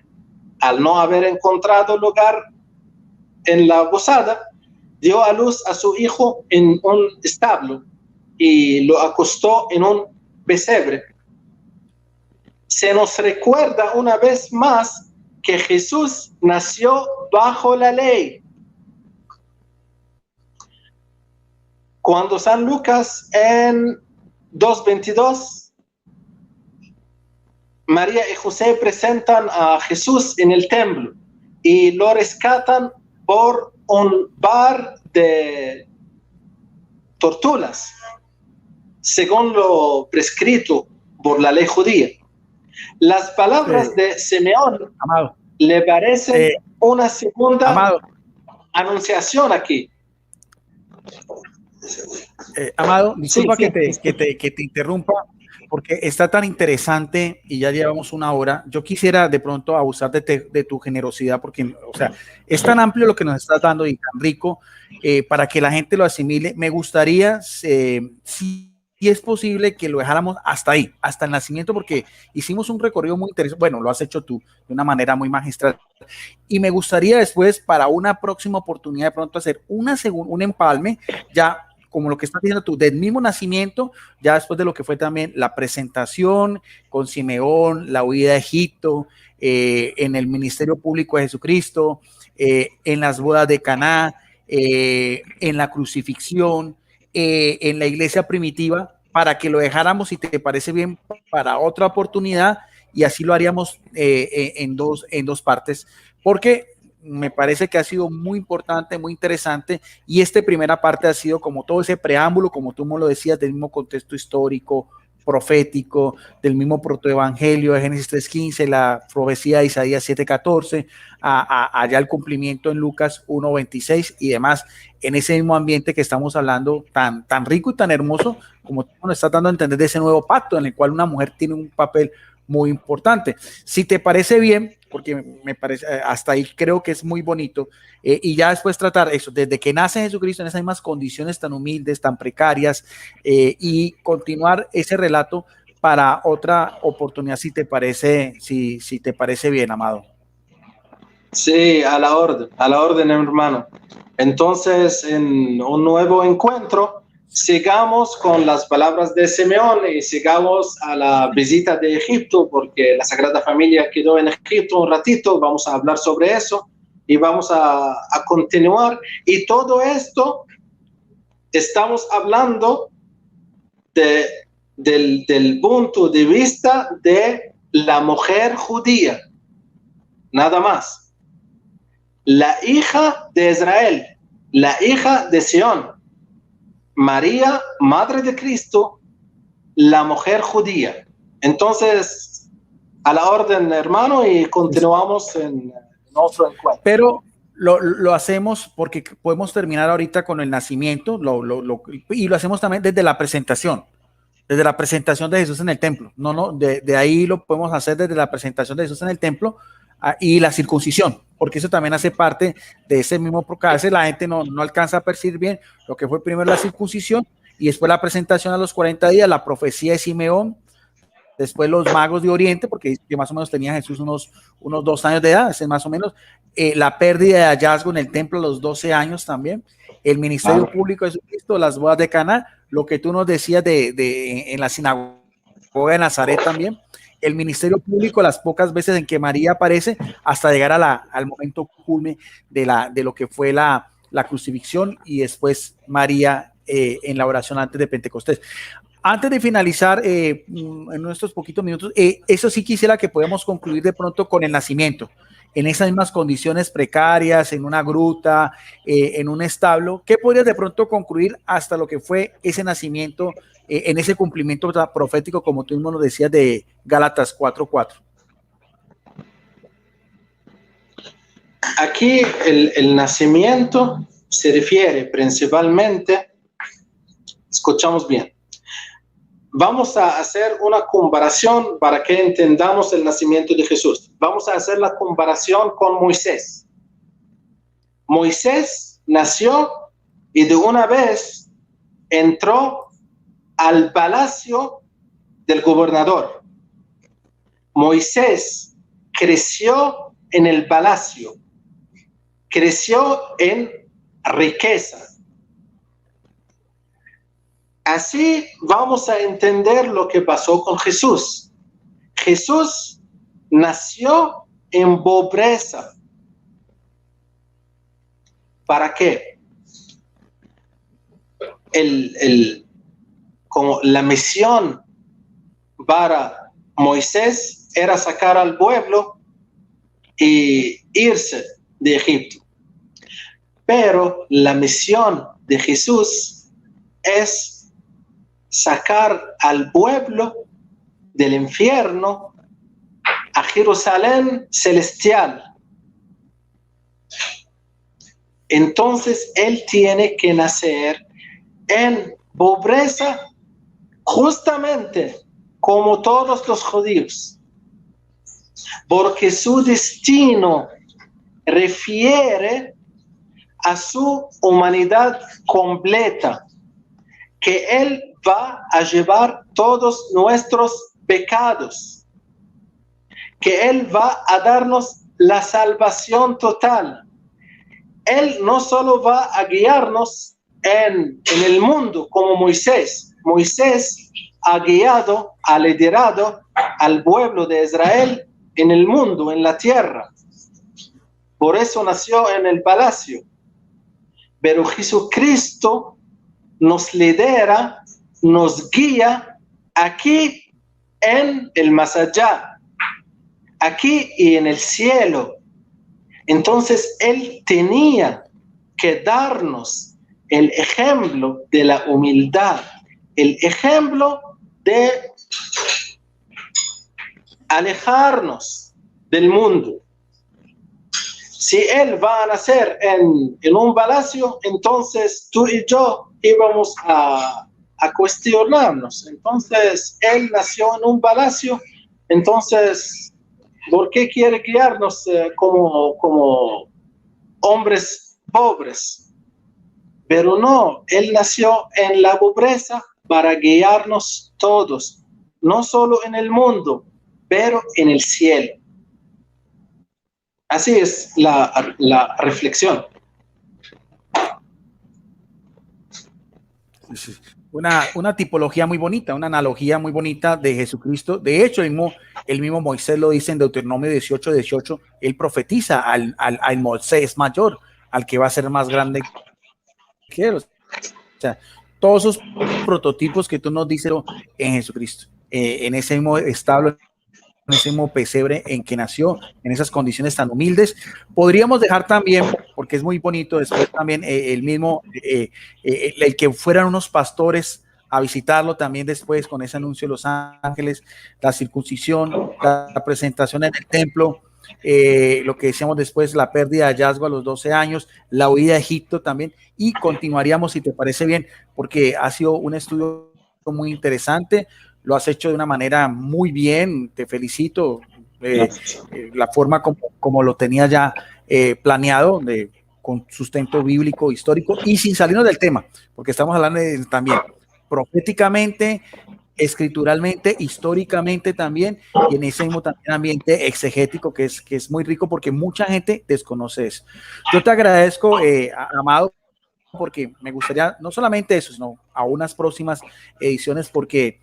Al no haber encontrado lugar en la posada, dio a luz a su hijo en un establo y lo acostó en un pesebre. Se nos recuerda una vez más que Jesús nació bajo la ley. Cuando San Lucas en 2:22, María y José presentan a Jesús en el templo y lo rescatan por un par de tortugas, según lo prescrito por la ley judía. Las palabras de Simeón, Amado, le parecen una segunda Amado, anunciación aquí. Amado, disculpa Sí. que te interrumpa, porque está tan interesante y ya llevamos una hora. Yo quisiera de pronto abusar de tu generosidad, porque, o sea, es tan amplio lo que nos estás dando y tan rico para que la gente lo asimile. Me gustaría, si es posible, que lo dejáramos hasta ahí, hasta el nacimiento, porque hicimos un recorrido muy interesante. Bueno, lo has hecho tú de una manera muy magistral. Y me gustaría después, para una próxima oportunidad, de pronto hacer un empalme ya como lo que estás diciendo tú, del mismo nacimiento, ya después de lo que fue también la presentación con Simeón, la huida de Egipto, en el ministerio público de Jesucristo, en las bodas de Caná, en la crucifixión, en la iglesia primitiva, para que lo dejáramos, si te parece bien, para otra oportunidad, y así lo haríamos en dos partes, porque me parece que ha sido muy importante, muy interesante, y esta primera parte ha sido como todo ese preámbulo, como tú me lo decías, del mismo contexto histórico, profético, del mismo protoevangelio de Génesis 3:15, la profecía de Isaías 7:14, allá el cumplimiento en Lucas 1:26 y demás, en ese mismo ambiente que estamos hablando tan rico y tan hermoso, como tú nos estás dando a entender, de ese nuevo pacto en el cual una mujer tiene un papel muy importante. Si te parece bien, porque me parece, hasta ahí creo que es muy bonito, y ya después tratar eso, desde que nace Jesucristo en esas mismas condiciones tan humildes, tan precarias, y continuar ese relato para otra oportunidad, si te parece, si te parece bien, amado. Sí, a la orden, hermano. Entonces, en un nuevo encuentro, sigamos con las palabras de Simeón y sigamos a la visita de Egipto, porque la Sagrada Familia quedó en Egipto un ratito. Vamos a hablar sobre eso y vamos a continuar. Y todo esto estamos hablando del punto de vista de la mujer judía, nada más. La hija de Israel, la hija de Sión, María, madre de Cristo, la mujer judía. Entonces, a la orden, hermano, y continuamos en otro encuentro. Pero lo hacemos porque podemos terminar ahorita con el nacimiento, y lo hacemos también desde la presentación de Jesús en el templo. De ahí lo podemos hacer desde la presentación de Jesús en el templo, y la circuncisión, porque eso también hace parte de ese mismo, porque a veces la gente no alcanza a percibir bien lo que fue primero la circuncisión y después la presentación a los 40 días, la profecía de Simeón, después los magos de Oriente, porque más o menos tenía Jesús unos 2 años de edad, ese más o menos, la pérdida de hallazgo en el templo a los 12 años también, el ministerio público de Jesucristo, las bodas de Caná, lo que tú nos decías en la sinagoga de Nazaret también, el ministerio público, las pocas veces en que María aparece, hasta llegar al momento culme de lo que fue la crucifixión, y después María en la oración antes de Pentecostés. Antes de finalizar, en nuestros poquitos minutos, eso sí quisiera que podamos concluir de pronto con el nacimiento, en esas mismas condiciones precarias, en una gruta, en un establo. ¿Qué podrías de pronto concluir hasta lo que fue ese nacimiento, en ese cumplimiento profético, como tú mismo nos decías, de Gálatas 4:4? Aquí el nacimiento se refiere principalmente, escuchamos bien, vamos a hacer una comparación para que entendamos el nacimiento de Jesús. Vamos a hacer la comparación con Moisés. Moisés nació y de una vez entró al palacio del gobernador. Moisés creció en el palacio, creció en riqueza. Así vamos a entender lo que pasó con Jesús. Jesús nació en pobreza. ¿Para qué? Como la misión para Moisés era sacar al pueblo y irse de Egipto. Pero la misión de Jesús es sacar al pueblo del infierno a Jerusalén celestial. Entonces él tiene que nacer en pobreza, justamente como todos los judíos, porque su destino refiere a su humanidad completa, que él va a llevar todos nuestros pecados, que él va a darnos la salvación total. Él no solo va a guiarnos en el mundo como Moisés. Moisés ha guiado, ha liderado al pueblo de Israel en el mundo, en la tierra. Por eso nació en el palacio. Pero Jesucristo nos lidera, nos guía aquí en el más allá, aquí y en el cielo. Entonces Él tenía que darnos el ejemplo de la humildad, el ejemplo de alejarnos del mundo. Si Él va a nacer en un palacio, entonces tú y yo íbamos a cuestionarnos. Entonces Él nació en un palacio, entonces ¿por qué quiere guiarnos como hombres pobres? Pero no, Él nació en la pobreza para guiarnos todos, no solo en el mundo, pero en el cielo. Así es la reflexión. Una tipología muy bonita, una analogía muy bonita de Jesucristo. De hecho, el mismo Moisés lo dice en Deuteronomio 18:18. Él profetiza al Moisés mayor, al que va a ser más grande que él. O sea, todos esos prototipos que tú nos dices en Jesucristo, en ese mismo establo, en ese mismo pesebre en que nació, en esas condiciones tan humildes. Podríamos dejar también, porque es muy bonito, después también el mismo, el que fueran unos pastores a visitarlo también después con ese anuncio de los ángeles, la circuncisión, la presentación en el templo, lo que decíamos después, la pérdida de hallazgo a los 12 años, la huida de Egipto también, y continuaríamos, si te parece bien, porque ha sido un estudio muy interesante. Lo has hecho de una manera muy bien, te felicito. La forma como lo tenía ya planeado, con sustento bíblico, histórico y sin salirnos del tema, porque estamos hablando también proféticamente, escrituralmente, históricamente también, y en ese mismo también ambiente exegético que es muy rico porque mucha gente desconoce eso. Yo te agradezco, Amado, porque me gustaría no solamente eso, sino a unas próximas ediciones, porque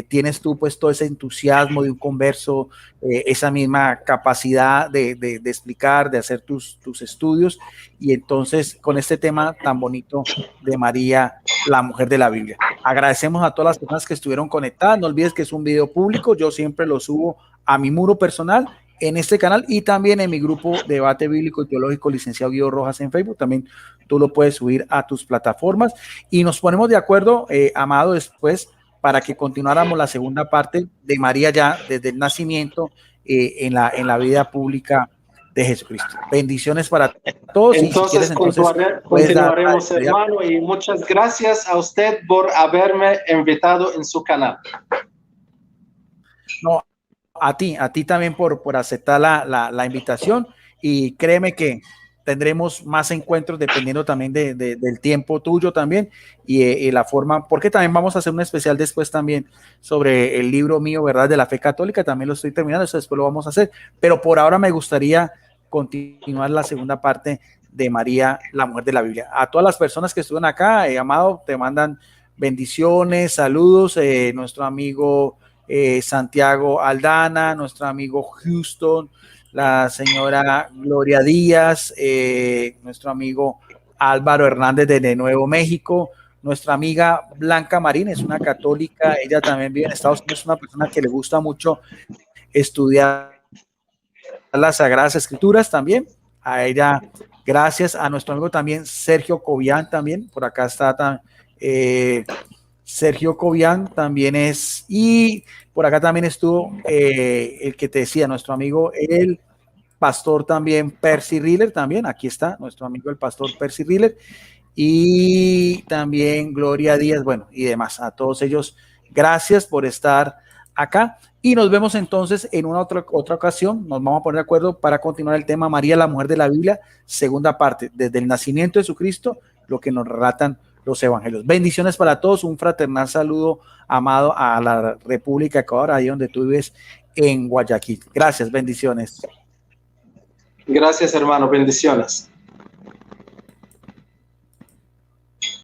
tienes tú pues todo ese entusiasmo de un converso, esa misma capacidad de explicar, de hacer tus estudios, y entonces con este tema tan bonito de María, la mujer de la Biblia. Agradecemos a todas las personas que estuvieron conectadas. No olvides que es un video público, yo siempre lo subo a mi muro personal en este canal y también en mi grupo Debate Bíblico y Teológico Licenciado Guido Rojas en Facebook. También tú lo puedes subir a tus plataformas y nos ponemos de acuerdo, Amado, después para que continuáramos la segunda parte de María ya desde el nacimiento en la vida pública de Jesucristo. Bendiciones para todos. Entonces, continuaremos, hermano, y muchas gracias a usted por haberme invitado en su canal. No, a ti también por aceptar la invitación, y créeme que tendremos más encuentros dependiendo también del tiempo tuyo también y la forma, porque también vamos a hacer un especial después también sobre el libro mío, ¿verdad? De la fe católica, también lo estoy terminando, eso después lo vamos a hacer, pero por ahora me gustaría continuar la segunda parte de María, la mujer de la Biblia. A todas las personas que estuvieron acá, Amado, te mandan bendiciones, saludos, nuestro amigo Santiago Aldana, nuestro amigo Houston, la señora Gloria Díaz, nuestro amigo Álvaro Hernández de Nuevo México, nuestra amiga Blanca Marín, es una católica, ella también vive en Estados Unidos, es una persona que le gusta mucho estudiar las Sagradas Escrituras también, a ella, gracias. A nuestro amigo también Sergio Cobian, también, por acá está Sergio Cobian también es, y por acá también estuvo el que te decía, nuestro amigo el pastor también Percy Riller, también aquí está nuestro amigo el pastor Percy Riller, y también Gloria Díaz, bueno, y demás. A todos ellos, gracias por estar acá, y nos vemos entonces en una otra ocasión. Nos vamos a poner de acuerdo para continuar el tema María, la mujer de la Biblia, segunda parte, desde el nacimiento de Jesucristo, lo que nos relatan los evangelios. Bendiciones para todos, un fraternal saludo, Amado, a la República de Ecuador, ahí donde tú vives, en Guayaquil. Gracias, bendiciones. Gracias, hermano, bendiciones.